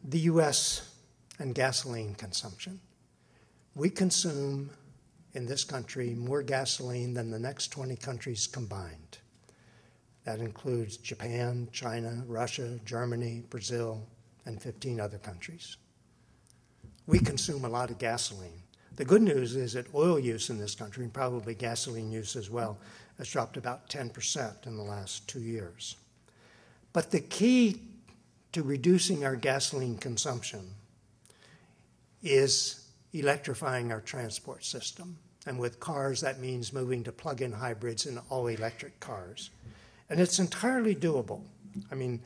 the U.S. and gasoline consumption. We consume in this country more gasoline than the next 20 countries combined. That includes Japan, China, Russia, Germany, Brazil, and 15 other countries. We consume a lot of gasoline. The good news is that oil use in this country, and probably gasoline use as well, has dropped about 10% in the last 2 years. But the key to reducing our gasoline consumption is electrifying our transport system. And with cars, that means moving to plug-in hybrids and all-electric cars. And it's entirely doable. I mean,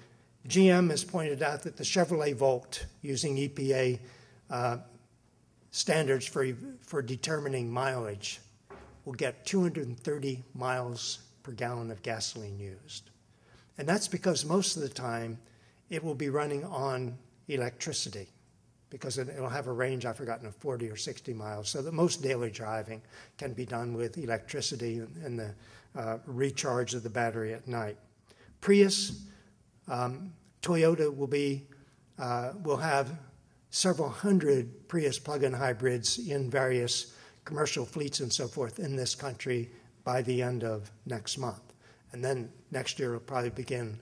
GM has pointed out that the Chevrolet Volt, using EPA standards for determining mileage, will get 230 miles per gallon of gasoline used. And that's because most of the time it will be running on electricity, because it'll have a range, I've forgotten, of 40 or 60 miles, so that most daily driving can be done with electricity and the recharge of the battery at night. Prius, Toyota will have several hundred Prius plug-in hybrids in various commercial fleets and so forth in this country by the end of next month. And then next year we'll probably begin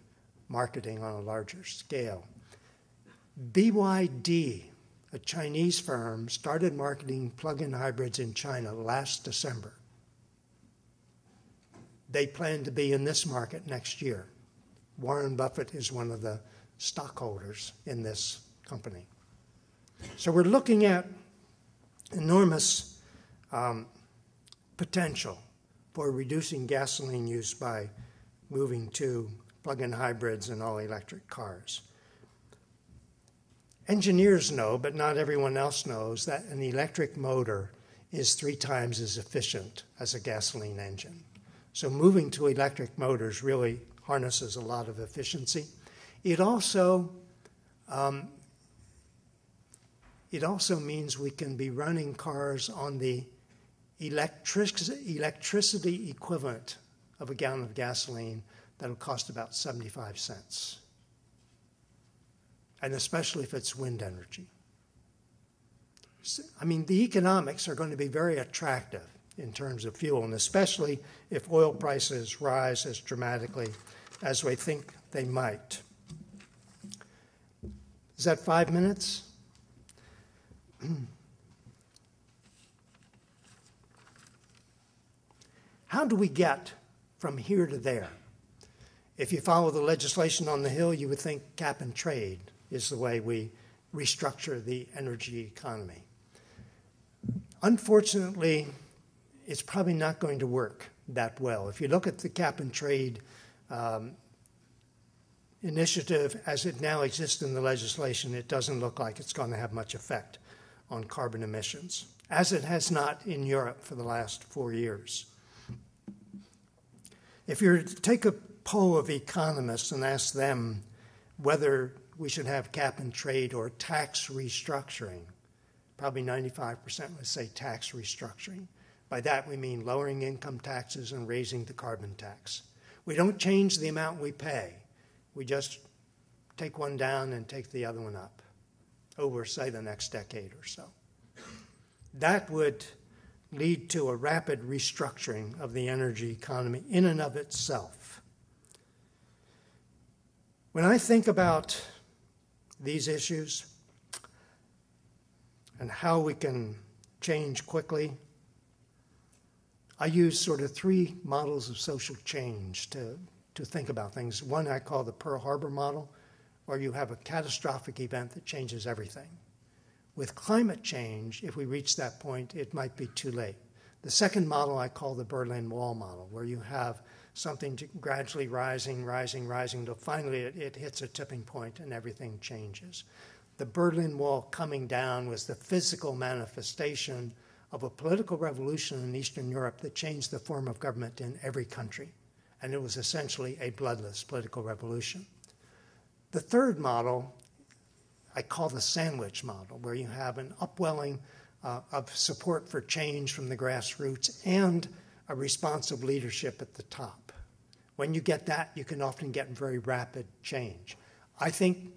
marketing on a larger scale. BYD, a Chinese firm, started marketing plug-in hybrids in China last December. They plan to be in this market next year. Warren Buffett is one of the stockholders in this company. So we're looking at enormous potential for reducing gasoline use by moving to plug-in hybrids and all-electric cars. Engineers know, but not everyone else knows, that an electric motor is 3 times as efficient as a gasoline engine. So moving to electric motors really harnesses a lot of efficiency. It also means we can be running cars on the electricity equivalent of a gallon of gasoline that'll cost about 75 cents. And especially if it's wind energy. I mean, the economics are going to be very attractive in terms of fuel, and especially if oil prices rise as dramatically as we think they might. Is that 5 minutes? How do we get from here to there? If you follow the legislation on the Hill, you would think cap and trade is the way we restructure the energy economy. Unfortunately, it's probably not going to work that well. If you look at the cap and trade initiative as it now exists in the legislation, it doesn't look like it's going to have much effect on carbon emissions, as it has not in Europe for the last 4 years. If you were to take a poll of economists and ask them whether we should have cap and trade or tax restructuring, probably 95% would say tax restructuring. By that we mean lowering income taxes and raising the carbon tax. We don't change the amount we pay. We just take one down and take the other one up over, say, the next decade or so. That would lead to a rapid restructuring of the energy economy in and of itself. When I think about these issues and how we can change quickly, I use sort of 3 models of social change to think about things. One I call the Pearl Harbor model, where you have a catastrophic event that changes everything. With climate change, if we reach that point, it might be too late. The second model I call the Berlin Wall model, where you have something gradually rising, till finally it hits a tipping point and everything changes. The Berlin Wall coming down was the physical manifestation of a political revolution in Eastern Europe that changed the form of government in every country. And it was essentially a bloodless political revolution. The third model I call the sandwich model, where you have an upwelling of support for change from the grassroots and a responsive leadership at the top. When you get that, you can often get very rapid change. I think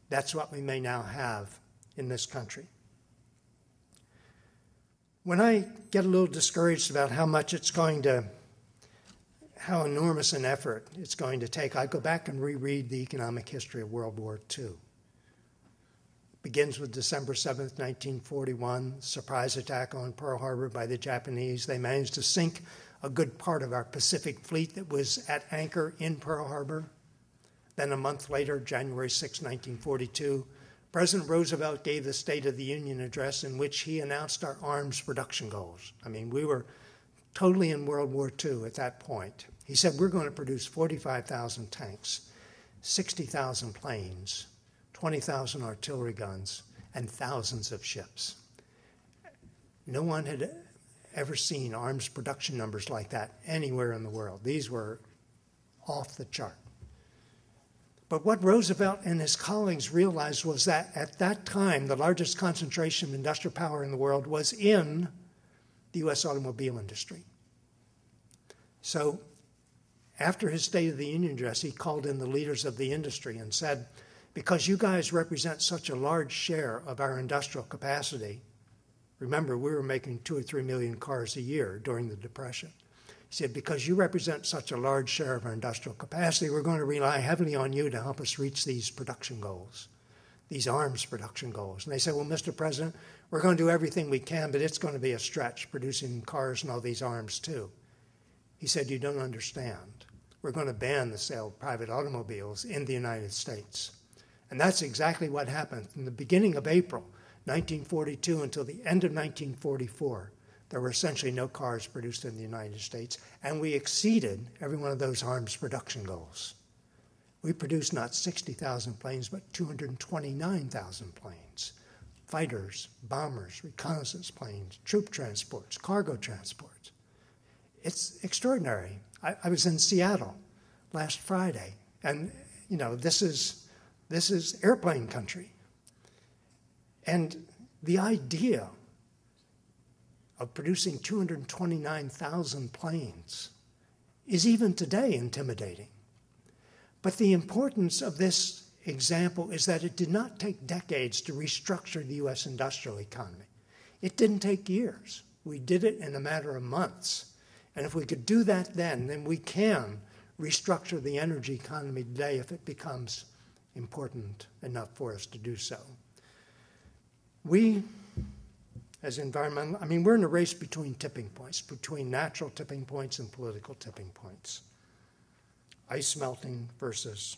that's what we may now have in this country. When I get a little discouraged about how enormous an effort it's going to take, I go back and reread the economic history of World War II. It begins with December 7th, 1941, surprise attack on Pearl Harbor by the Japanese. They managed to sink a good part of our Pacific fleet that was at anchor in Pearl Harbor. Then a month later, January 6, 1942, President Roosevelt gave the State of the Union address in which he announced our arms production goals. I mean, we were totally in World War II at that point. He said, we're going to produce 45,000 tanks, 60,000 planes, 20,000 artillery guns, and thousands of ships. No one had ever seen arms production numbers like that anywhere in the world. These were off the chart. But what Roosevelt and his colleagues realized was that at that time, the largest concentration of industrial power in the world was in the U.S. automobile industry. So after his State of the Union address, he called in the leaders of the industry and said, because you guys represent such a large share of our industrial capacity, remember, we were making 2 or 3 million cars a year during the Depression. He said, because you represent such a large share of our industrial capacity, we're going to rely heavily on you to help us reach these production goals, these arms production goals. And they said, well, Mr. President, we're going to do everything we can, but it's going to be a stretch producing cars and all these arms too. He said, you don't understand. We're going to ban the sale of private automobiles in the United States. And that's exactly what happened. From the beginning of April 1942 until the end of 1944, there were essentially no cars produced in the United States, and we exceeded every one of those arms production goals. We produced not 60,000 planes, but 229,000 planes. Fighters, bombers, reconnaissance planes, troop transports, cargo transports. It's extraordinary. I was in Seattle last Friday, and this is airplane country. And the idea of producing 229,000 planes is even today intimidating. But the importance of this example is that it did not take decades to restructure the U.S. industrial economy. It didn't take years. We did it in a matter of months. And if we could do that then we can restructure the energy economy today if it becomes important enough for us to do so. We, as environmental, we're in a race between tipping points, between natural tipping points and political tipping points. Ice melting versus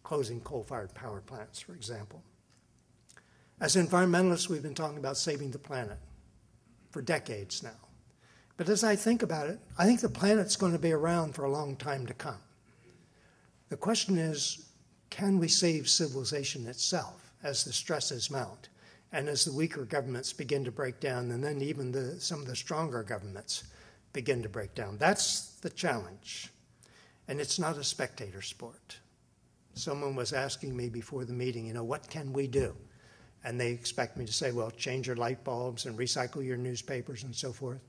closing coal-fired power plants, for example. As environmentalists, we've been talking about saving the planet for decades now. But as I think about it, I think the planet's going to be around for a long time to come. The question is, can we save civilization itself as the stresses mount and as the weaker governments begin to break down, and then even some of the stronger governments begin to break down? That's the challenge. And it's not a spectator sport. Someone was asking me before the meeting, what can we do? And they expect me to say, well, change your light bulbs and recycle your newspapers and so forth.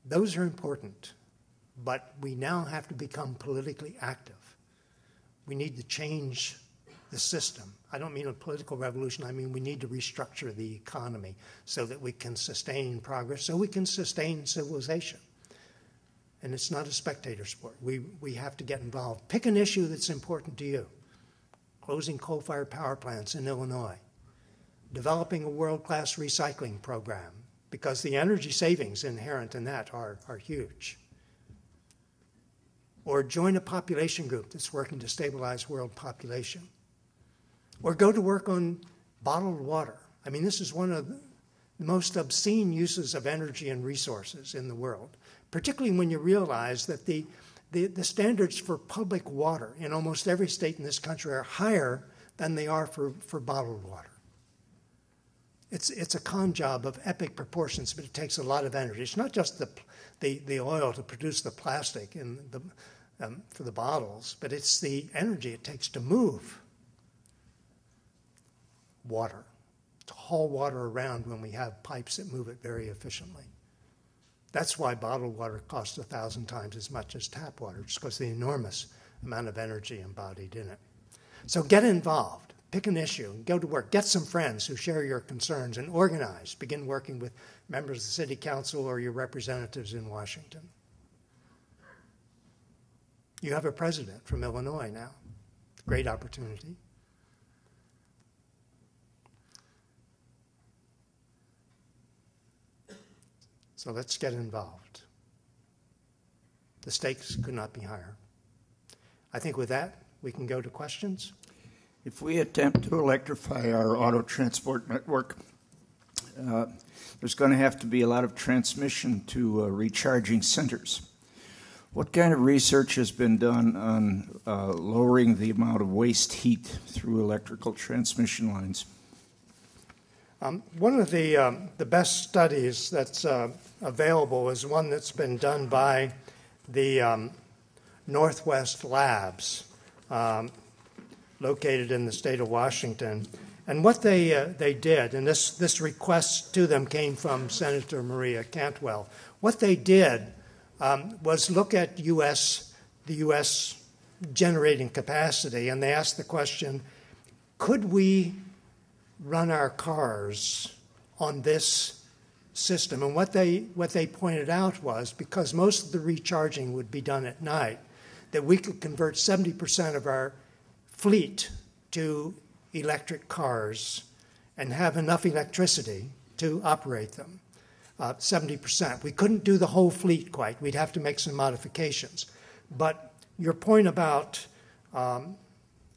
Those are important, but we now have to become politically active. We need to change the system. I don't mean a political revolution. I mean we need to restructure the economy so that we can sustain progress, so we can sustain civilization. And it's not a spectator sport. We have to get involved. Pick an issue that's important to you. Closing coal-fired power plants in Illinois. Developing a world-class recycling program, because the energy savings inherent in that are huge. Or join a population group that's working to stabilize world population. Or go to work on bottled water. This is one of the most obscene uses of energy and resources in the world, particularly when you realize that the standards for public water in almost every state in this country are higher than they are for bottled water. It's a con job of epic proportions, but it takes a lot of energy. It's not just the oil to produce the plastic and for the bottles, but it's the energy it takes to move water, to haul water around when we have pipes that move it very efficiently. That's why bottled water costs 1,000 times as much as tap water, just because of the enormous amount of energy embodied in it. So get involved. Pick an issue, go to work, get some friends who share your concerns, and organize. Begin working with members of the city council or your representatives in Washington. You have a president from Illinois now. Great opportunity. So let's get involved. The stakes could not be higher. I think with that, we can go to questions. If we attempt to electrify our auto transport network, there's going to have to be a lot of transmission to recharging centers. What kind of research has been done on lowering the amount of waste heat through electrical transmission lines? One of the best studies that's available is one that's been done by the Northwest Labs, located in the state of Washington. And what they did, and this request to them came from Senator Maria Cantwell, what they did was look at the U.S. generating capacity, and they asked the question, could we run our cars on this system? And what they pointed out was, because most of the recharging would be done at night, that we could convert 70% of our fleet to electric cars and have enough electricity to operate them. 70%. We couldn't do the whole fleet quite. We'd have to make some modifications. But your point about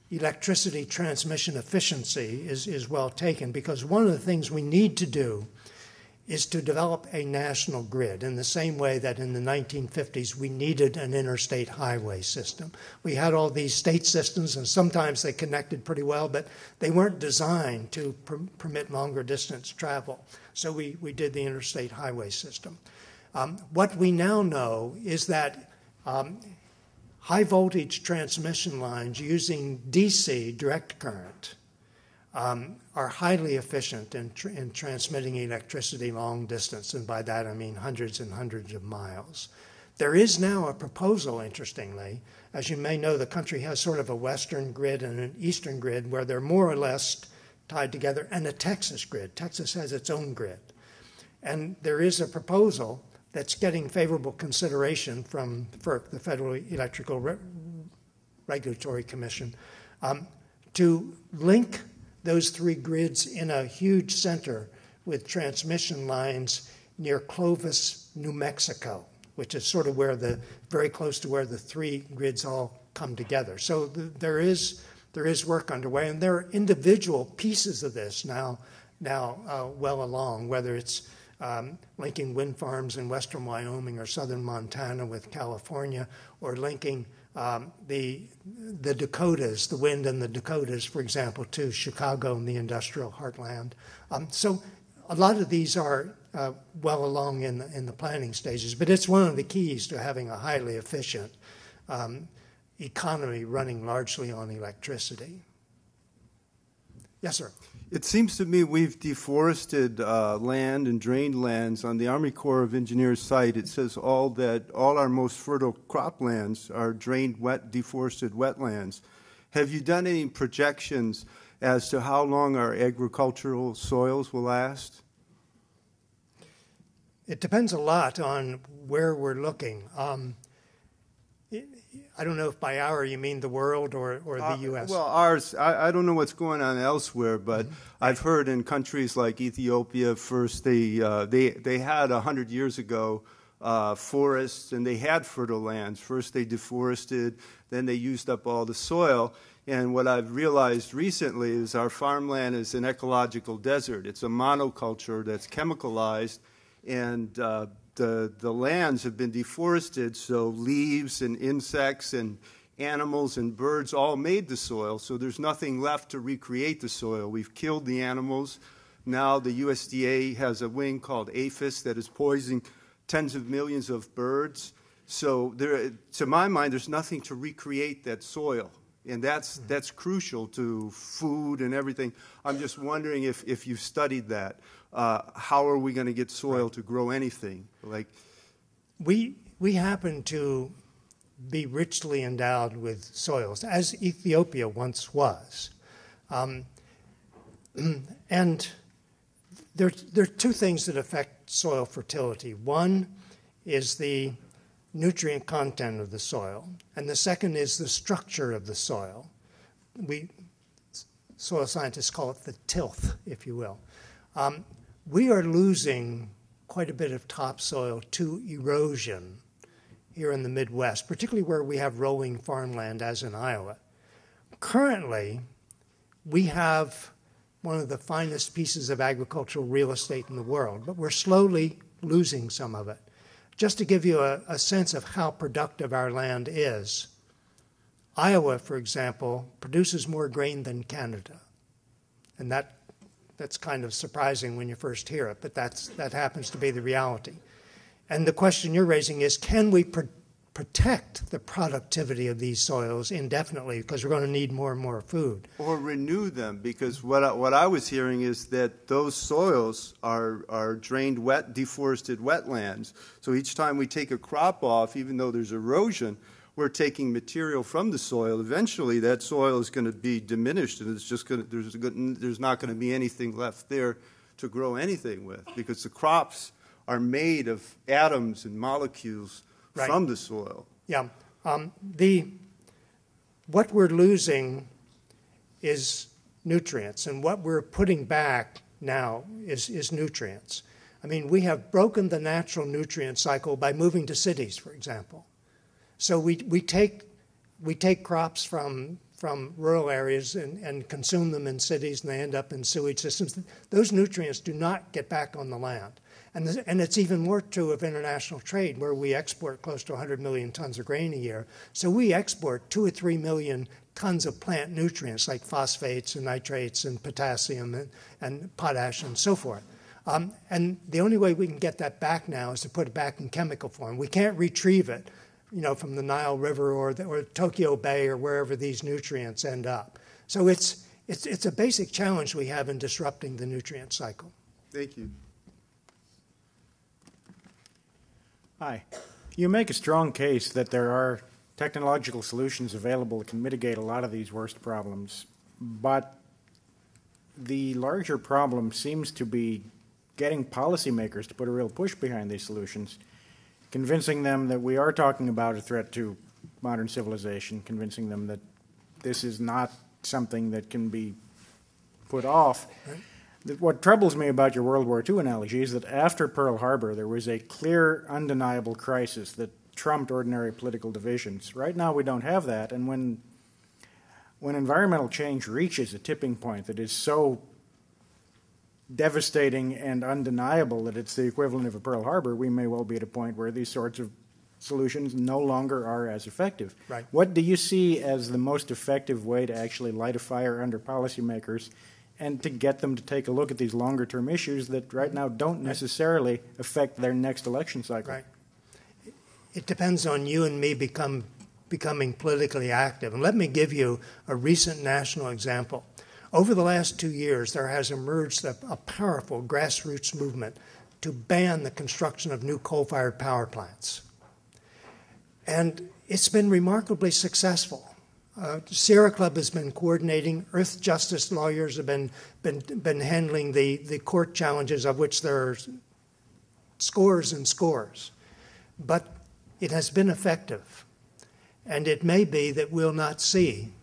electricity transmission efficiency is well taken, because one of the things we need to do is to develop a national grid in the same way that in the 1950s we needed an interstate highway system. We had all these state systems, and sometimes they connected pretty well, but they weren't designed to permit longer distance travel. So we did the interstate highway system. What we now know is that high voltage transmission lines using DC, direct current, are highly efficient in transmitting electricity long distance, and by that I mean hundreds and hundreds of miles. There is now a proposal, interestingly. As you may know, the country has sort of a western grid and an eastern grid where they're more or less tied together, and a Texas grid. Texas has its own grid. And there is a proposal that's getting favorable consideration from FERC, the Federal Electrical Regulatory Commission, to link those three grids in a huge center with transmission lines near Clovis, New Mexico, which is sort of very close to where the three grids all come together. So there is work underway, and there are individual pieces of this now well along, whether it's linking wind farms in western Wyoming or southern Montana with California, or linking the Dakotas, the wind in the Dakotas, for example, to Chicago and the industrial heartland. So a lot of these are well along in the planning stages, but it's one of the keys to having a highly efficient economy running largely on electricity. Yes, sir. It seems to me we've deforested land and drained lands. On the Army Corps of Engineers site, it says all our most fertile croplands are drained, deforested wetlands. Have you done any projections as to how long our agricultural soils will last? It depends a lot on where we're looking. I don't know if by our you mean the world or the U.S. Well, ours, I don't know what's going on elsewhere, but I've heard in countries like Ethiopia, first they had 100 years ago forests, and they had fertile lands. First they deforested, then they used up all the soil. And what I've realized recently is our farmland is an ecological desert. It's a monoculture that's chemicalized, and the lands have been deforested, so leaves and insects and animals and birds all made the soil, so there's nothing left to recreate the soil. We've killed the animals. Now the USDA has a wing called aphis that is poisoning tens of millions of birds. So to my mind, there's nothing to recreate that soil, and that's crucial to food and everything. I'm just wondering if you've studied that. How are we going to get soil to grow anything? Like, we happen to be richly endowed with soils, as Ethiopia once was, and there are two things that affect soil fertility. One is the nutrient content of the soil, and the second is the structure of the soil. Soil scientists call it the tilth, if you will. We are losing quite a bit of topsoil to erosion here in the Midwest, particularly where we have rolling farmland, as in Iowa. Currently, we have one of the finest pieces of agricultural real estate in the world, but we're slowly losing some of it. Just to give you a sense of how productive our land is, Iowa, for example, produces more grain than Canada, and that's kind of surprising when you first hear it, but that happens to be the reality. And the question you're raising is, can we protect the productivity of these soils indefinitely, because we're going to need more and more food? Or renew them, because what I was hearing is that those soils are drained, deforested wetlands. So each time we take a crop off, even though there's erosion, we're taking material from the soil. Eventually, that soil is going to be diminished, and it's just there's not going to be anything left there to grow anything with, because the crops are made of atoms and molecules from the soil. Yeah. What we're losing is nutrients, and what we're putting back now is nutrients. I mean, we have broken the natural nutrient cycle by moving to cities, for example. So we take crops from rural areas and consume them in cities, and they end up in sewage systems. Those nutrients do not get back on the land. And it's even more true of international trade, where we export close to 100 million tons of grain a year. So we export 2 or 3 million tons of plant nutrients like phosphates and nitrates and potassium and potash and so forth. And the only way we can get that back now is to put it back in chemical form. We can't retrieve it, from the Nile River or Tokyo Bay or wherever these nutrients end up. So it's a basic challenge we have in disrupting the nutrient cycle. Thank you. Hi. You make a strong case that there are technological solutions available that can mitigate a lot of these worst problems, but the larger problem seems to be getting policymakers to put a real push behind these solutions, convincing them that we are talking about a threat to modern civilization, convincing them that this is not something that can be put off. Right. What troubles me about your World War II analogy is that after Pearl Harbor, there was a clear, undeniable crisis that trumped ordinary political divisions. Right now, we don't have that, and when environmental change reaches a tipping point that is so devastating and undeniable that it's the equivalent of a Pearl Harbor, we may well be at a point where these sorts of solutions no longer are as effective. Right. What do you see as the most effective way to actually light a fire under policymakers and to get them to take a look at these longer-term issues that right now don't necessarily affect their next election cycle? Right. It depends on you and me becoming politically active. And let me give you a recent national example. Over the last 2 years, there has emerged a powerful grassroots movement to ban the construction of new coal-fired power plants. And it's been remarkably successful. Sierra Club has been coordinating. Earth justice lawyers have been handling the court challenges, of which there are scores and scores. But it has been effective. And it may be that we'll not see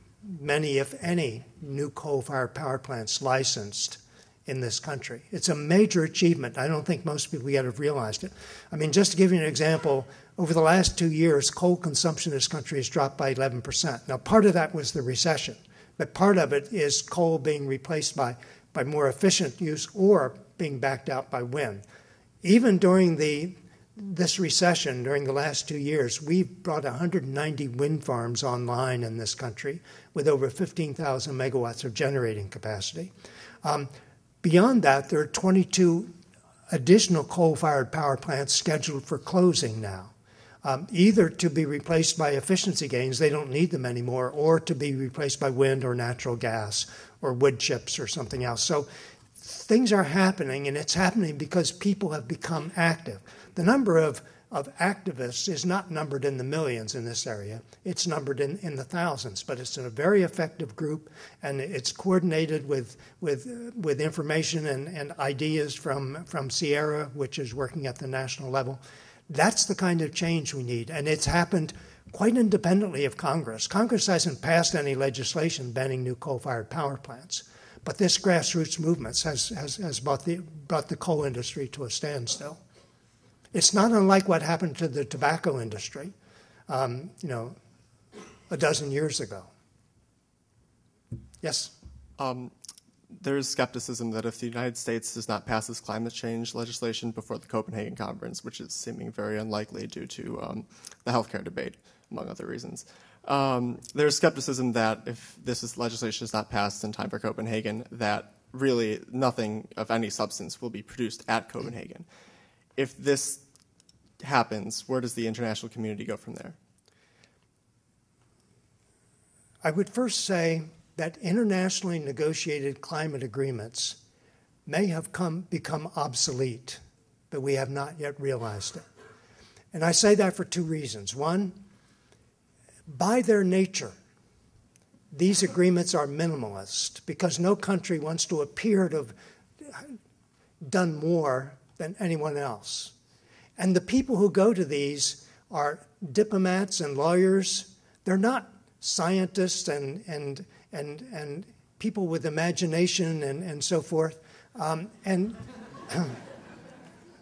many, if any, new coal-fired power plants licensed in this country. It's a major achievement. I don't think most people yet have realized it. I mean, just to give you an example, over the last 2 years, coal consumption in this country has dropped by 11%. Now, part of that was the recession, but part of it is coal being replaced by more efficient use or being backed out by wind. Even during this recession, during the last 2 years, we've brought 190 wind farms online in this country with over 15,000 megawatts of generating capacity. Beyond that, there are 22 additional coal-fired power plants scheduled for closing now, either to be replaced by efficiency gains, they don't need them anymore, or to be replaced by wind or natural gas or wood chips or something else. So things are happening, and it's happening because people have become active. The number of activists is not numbered in the millions in this area. It's numbered in the thousands, but it's a very effective group, and it's coordinated with information and ideas from Sierra, which is working at the national level. That's the kind of change we need, and it's happened quite independently of Congress. Congress hasn't passed any legislation banning new coal-fired power plants, but this grassroots movement has brought the coal industry to a standstill. It's not unlike what happened to the tobacco industry, a dozen years ago. Yes? There's skepticism that if the United States does not pass this climate change legislation before the Copenhagen Conference, which is seeming very unlikely due to the healthcare debate, among other reasons, there's skepticism that if legislation is not passed in time for Copenhagen, that really nothing of any substance will be produced at Copenhagen. If this happens, where does the international community go from there? I would first say that internationally negotiated climate agreements may have become obsolete, but we have not yet realized it. And I say that for two reasons. One, by their nature, these agreements are minimalist because no country wants to appear to have done more than anyone else. And the people who go to these are diplomats and lawyers. They're not scientists and people with imagination and so forth. And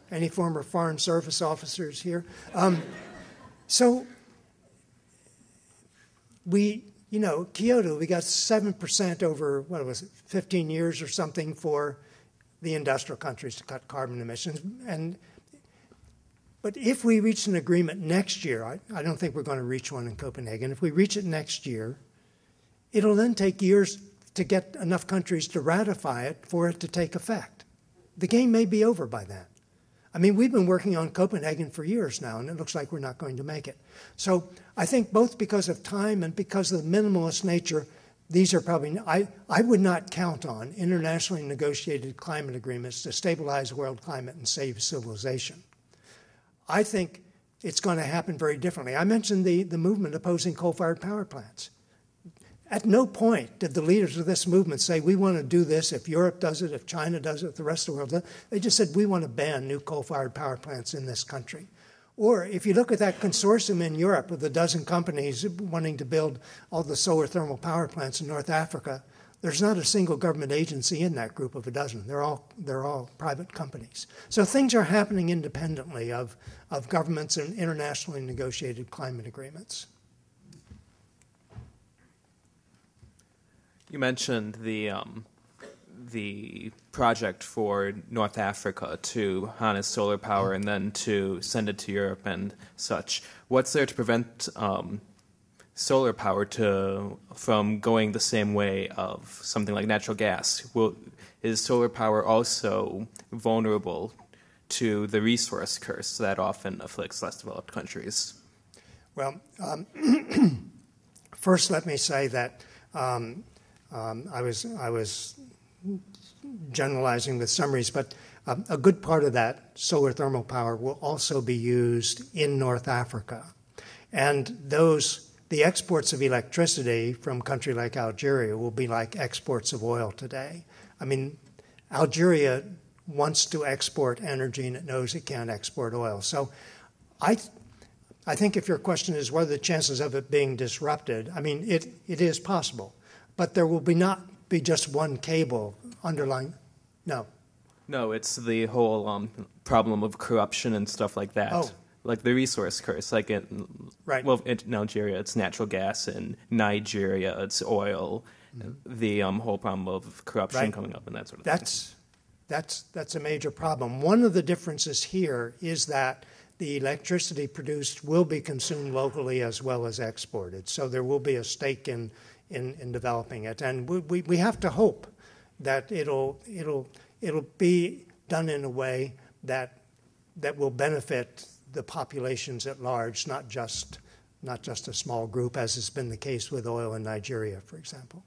any former Foreign Service officers here? So Kyoto, we got 7% over, 15 years or something for the industrial countries to cut carbon emissions. But if we reach an agreement next year, I don't think we're going to reach one in Copenhagen. If we reach it next year, it'll then take years to get enough countries to ratify it for it to take effect. the game may be over by then. I mean, we've been working on Copenhagen for years now, and it looks like we're not going to make it. So I think both because of time and because of the minimalist nature, these are probably, I would not count on internationally negotiated climate agreements to stabilize world climate and save civilization. I think it's going to happen very differently. I mentioned the movement opposing coal-fired power plants. At no point did the leaders of this movement say, we want to do this if Europe does it, if China does it, if the rest of the world does it. They just said, we want to ban new coal-fired power plants in this country. Or if you look at that consortium in Europe with a dozen companies wanting to build all the solar thermal power plants in North Africa, there's not a single government agency in that group of a dozen. They're all private companies. So things are happening independently of governments and internationally negotiated climate agreements. You mentioned the project for North Africa to harness solar power and then to send it to Europe and such. What's there to prevent solar power from going the same way of something like natural gas? Is solar power also vulnerable to the resource curse that often afflicts less developed countries? Well, first let me say that I was generalizing with summaries, but a good part of that solar thermal power will also be used in North Africa. And the exports of electricity from a country like Algeria will be like exports of oil today. I mean, Algeria wants to export energy and it knows it can't export oil. So I think if your question is what are the chances of it being disrupted, I mean, it is possible. But there will not be just one cable underlying. No. No, it's the whole problem of corruption and stuff like that. Oh. Like the resource curse. Like right. Well, in Algeria, it's natural gas. In Nigeria, it's oil. Mm-hmm. The whole problem of corruption right. coming up and that sort of thing. That's a major problem. One of the differences here is that the electricity produced will be consumed locally as well as exported. So there will be a stake in developing it, and we have to hope that it'll be done in a way that will benefit the populations at large, not just a small group, as has been the case with oil in Nigeria, for example.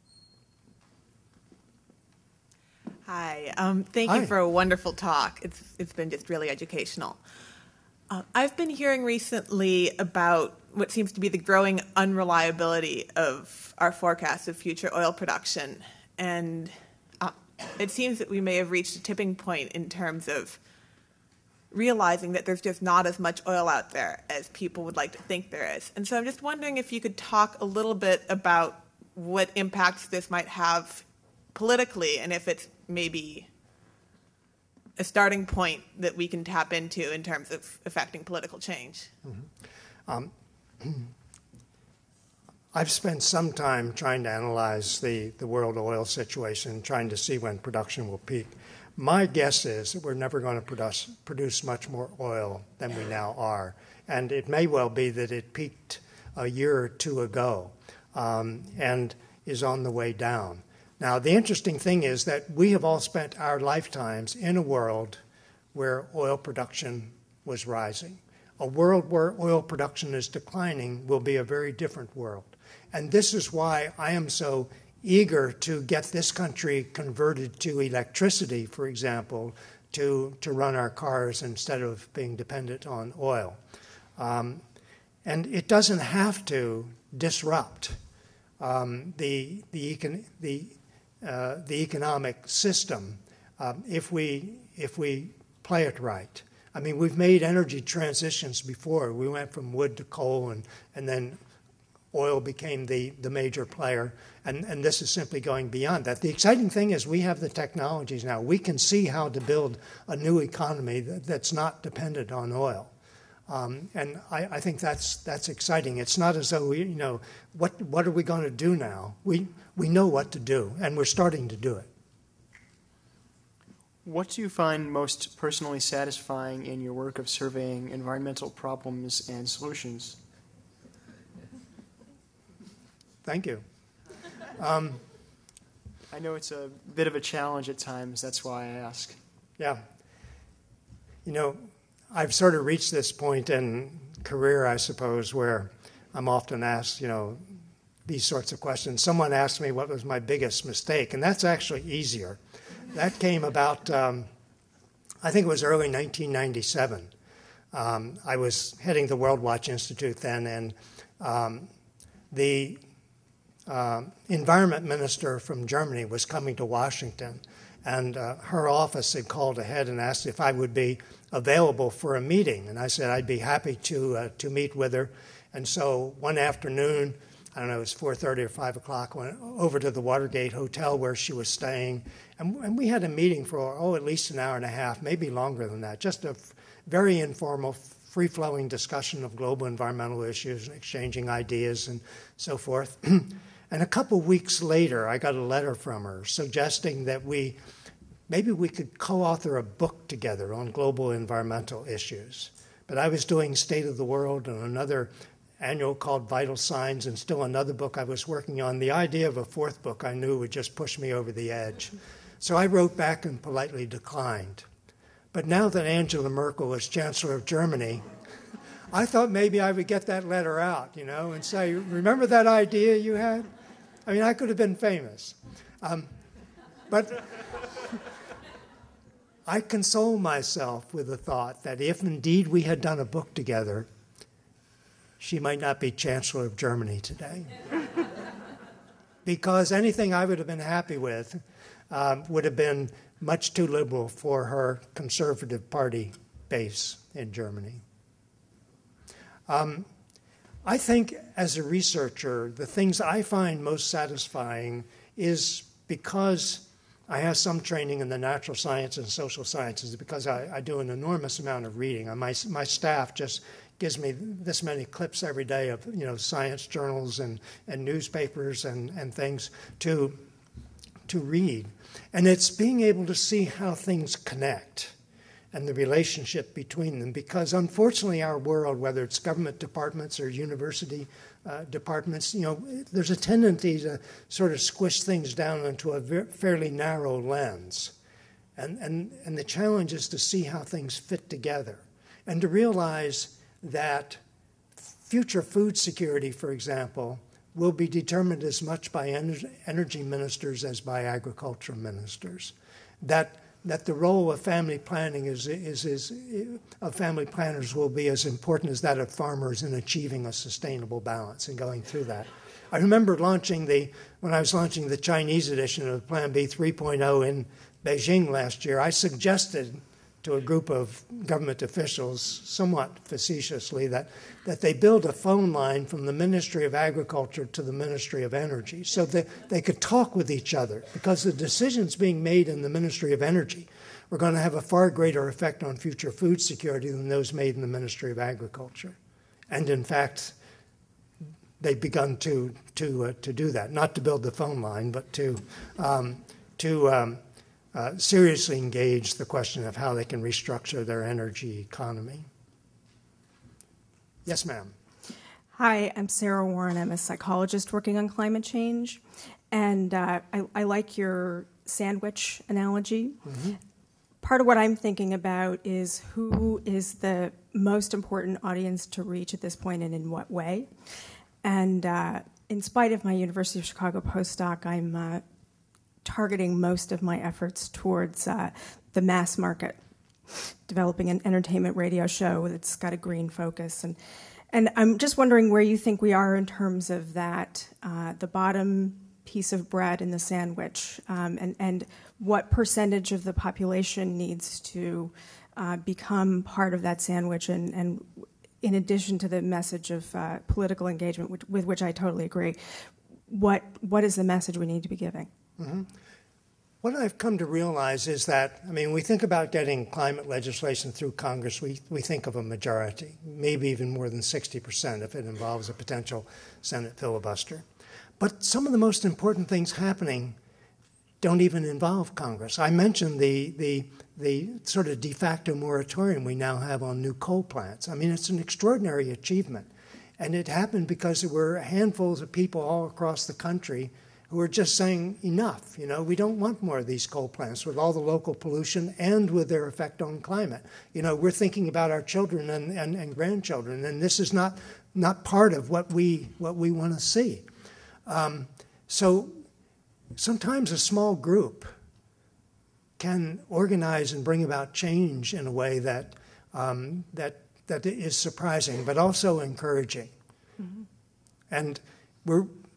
Hi, thank you for a wonderful talk. It's been just really educational. I've been hearing recently about what seems to be the growing unreliability of our forecasts of future oil production. And it seems that we may have reached a tipping point in terms of realizing that there's just not as much oil out there as people would like to think there is. And so I'm just wondering if you could talk a little bit about what impacts this might have politically and if it's maybe a starting point that we can tap into in terms of affecting political change. Mm-hmm. I've spent some time trying to analyze the world oil situation, trying to see when production will peak. My guess is that we're never going to produce much more oil than we now are. And it may well be that it peaked a year or two ago and is on the way down. Now, the interesting thing is that we have all spent our lifetimes in a world where oil production was rising. A world where oil production is declining will be a very different world. And this is why I am so eager to get this country converted to electricity, for example, to run our cars instead of being dependent on oil. And it doesn't have to disrupt the economic system if we play it right. I mean, we've made energy transitions before. We went from wood to coal, and then oil became the major player, and this is simply going beyond that. The exciting thing is we have the technologies now. We can see how to build a new economy that's not dependent on oil. And I think that's exciting. It's not as though what are we going to do now? We know what to do, and we're starting to do it. What do you find most personally satisfying in your work of surveying environmental problems and solutions? Thank you. I know it's a bit of a challenge at times. That's why I ask. Yeah. I've sort of reached this point in career, I suppose, where I'm often asked, these sorts of questions. Someone asked me what was my biggest mistake, and that's actually easier. That came about, I think it was early 1997. I was heading the World Watch Institute then, and the environment minister from Germany was coming to Washington, and her office had called ahead and asked if I would be available for a meeting. And I said I'd be happy to meet with her. And so one afternoon, I don't know, it was 4:30 or 5 o'clock, went over to the Watergate Hotel where she was staying. And we had a meeting for, at least an hour and a half, maybe longer than that, just a very informal, free-flowing discussion of global environmental issues and exchanging ideas and so forth. And a couple weeks later, I got a letter from her suggesting that maybe we could co-author a book together on global environmental issues. But I was doing State of the World and another annual called Vital Signs, and still another book I was working on. The idea of a fourth book I knew would just push me over the edge. So I wrote back and politely declined. But now that Angela Merkel is Chancellor of Germany, I thought maybe I would get that letter out, and say, remember that idea you had? I mean, I could have been famous. But I console myself with the thought that if indeed we had done a book together, she might not be Chancellor of Germany today. Because anything I would have been happy with would have been much too liberal for her Conservative Party base in Germany. I think as a researcher, the things I find most satisfying is because I have some training in the natural sciences and social sciences, because I do an enormous amount of reading. My staff just gives me this many clips every day of science journals and newspapers and things to read. And it's being able to see how things connect and the relationship between them, because unfortunately our world, whether it's government departments or university departments, there's a tendency to sort of squish things down into a fairly narrow lens. And the challenge is to see how things fit together and to realize that future food security, for example, will be determined as much by energy ministers as by agricultural ministers. That the role of family planning of family planners will be as important as that of farmers in achieving a sustainable balance and going through that. I remember when I was launching the Chinese edition of Plan B 3.0 in Beijing last year, I suggested to a group of government officials, somewhat facetiously, that they build a phone line from the Ministry of Agriculture to the Ministry of Energy so that they could talk with each other, because the decisions being made in the Ministry of Energy were going to have a far greater effect on future food security than those made in the Ministry of Agriculture. And in fact, they've begun to do that, not to build the phone line, but to seriously engage the question of how they can restructure their energy economy. Yes, ma'am. Hi, I'm Sarah Warren. I'm a psychologist working on climate change. And I like your sandwich analogy. Mm-hmm. Part of what I'm thinking about is who is the most important audience to reach at this point and in what way. And in spite of my University of Chicago postdoc, I'm targeting most of my efforts towards the mass market, developing an entertainment radio show that's got a green focus. And I'm just wondering where you think we are in terms of that, the bottom piece of bread in the sandwich, and what percentage of the population needs to become part of that sandwich, and in addition to the message of political engagement, with which I totally agree, what is the message we need to be giving? Mm-hmm. What I've come to realize is that, we think about getting climate legislation through Congress, we think of a majority, maybe even more than 60% if it involves a potential Senate filibuster. But some of the most important things happening don't even involve Congress. I mentioned the sort of de facto moratorium we now have on new coal plants. It's an extraordinary achievement. And it happened because there were handfuls of people all across the country who are just saying enough. We don't want more of these coal plants with all the local pollution and with their effect on climate. We're thinking about our children and grandchildren, and this is not part of what we want to see. So sometimes a small group can organize and bring about change in a way that is surprising, but also encouraging. Mm-hmm. And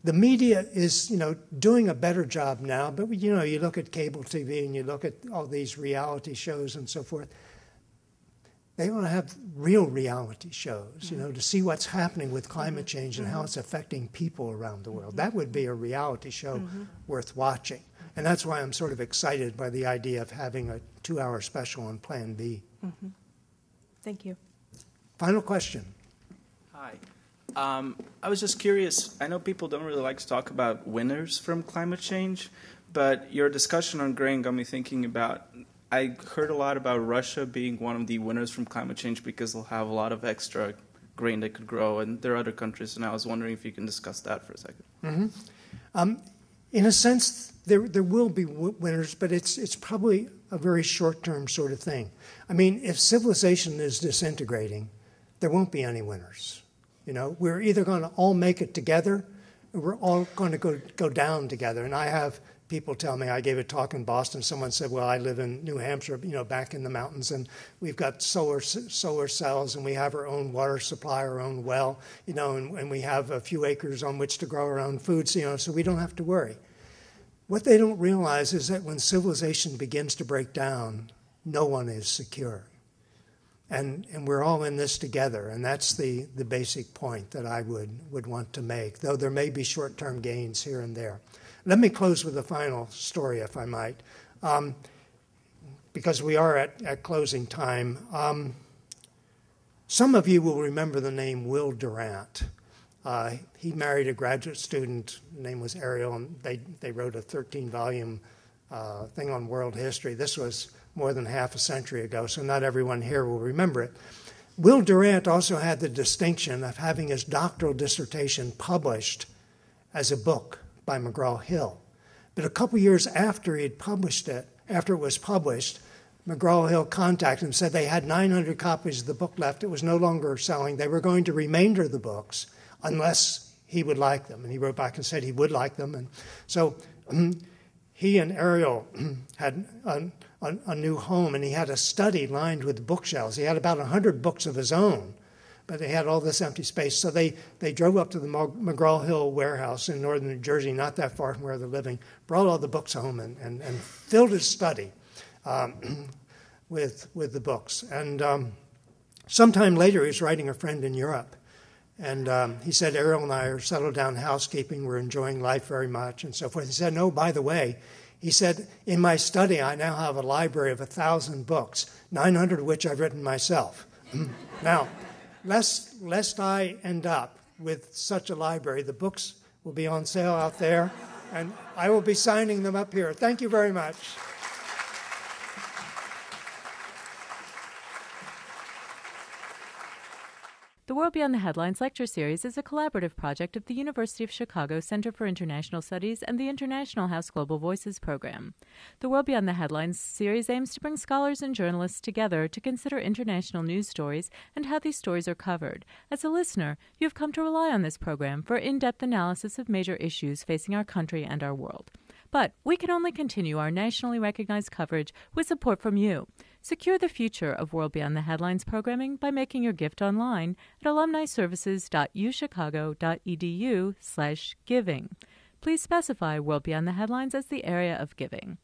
the media is, doing a better job now. But you look at cable TV and you look at all these reality shows and so forth. They want to have real reality shows, to see what's happening with climate change and how it's affecting people around the world. That would be a reality show worth watching. And that's why I'm sort of excited by the idea of having a 2-hour special on Plan B. Mm-hmm. Thank you. Final question. Hi. I was just curious. I know people don't really like to talk about winners from climate change, but your discussion on grain got me thinking about, I heard a lot about Russia being one of the winners from climate change because they'll have a lot of extra grain they could grow, and there are other countries, and I was wondering if you can discuss that for a second. Mm-hmm. In a sense, there will be winners, but it's probably a very short-term sort of thing. I mean, if civilization is disintegrating, there won't be any winners. We're either going to all make it together, or we're all going to go down together. And I have people tell me, I gave a talk in Boston, someone said, well, I live in New Hampshire, back in the mountains, and we've got solar cells, and we have our own water supply, our own well, and we have a few acres on which to grow our own foods, so we don't have to worry. What they don't realize is that when civilization begins to break down, no one is secure. And we're all in this together, and that's the basic point that I would want to make, though there may be short-term gains here and there. Let me close with a final story, if I might, because we are at closing time. Some of you will remember the name Will Durant. He married a graduate student. His name was Ariel, and they wrote a 13-volume thing on world history. This was more than half a century ago, so not everyone here will remember it. Will Durant also had the distinction of having his doctoral dissertation published as a book by McGraw-Hill. But a couple years after he had published it, after it was published, McGraw-Hill contacted him and said they had 900 copies of the book left. It was no longer selling. They were going to remainder the books unless he would like them. And he wrote back and said he would like them. And so he and Ariel had a new home, and he had a study lined with bookshelves. He had about 100 books of his own, but they had all this empty space. So they drove up to the McGraw-Hill warehouse in northern New Jersey, not that far from where they're living, brought all the books home and filled his study with the books. And sometime later, he was writing a friend in Europe. And he said, Ariel and I are settled down housekeeping. We're enjoying life very much and so forth. He said, no, by the way, he said, in my study, I now have a library of 1,000 books, 900 of which I've written myself. Now, lest I end up with such a library, the books will be on sale out there, and I will be signing them up here. Thank you very much. The World Beyond the Headlines lecture series is a collaborative project of the University of Chicago Center for International Studies and the International House Global Voices program. The World Beyond the Headlines series aims to bring scholars and journalists together to consider international news stories and how these stories are covered. As a listener, you have come to rely on this program for in-depth analysis of major issues facing our country and our world. But we can only continue our nationally recognized coverage with support from you. Secure the future of World Beyond the Headlines programming by making your gift online at alumniservices.uchicago.edu/giving. Please specify World Beyond the Headlines as the area of giving.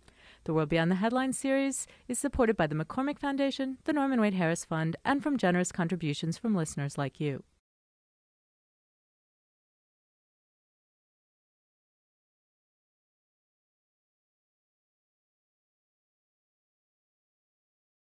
The World Beyond the Headlines series is supported by the McCormick Foundation, the Norman Wade Harris Fund, and from generous contributions from listeners like you.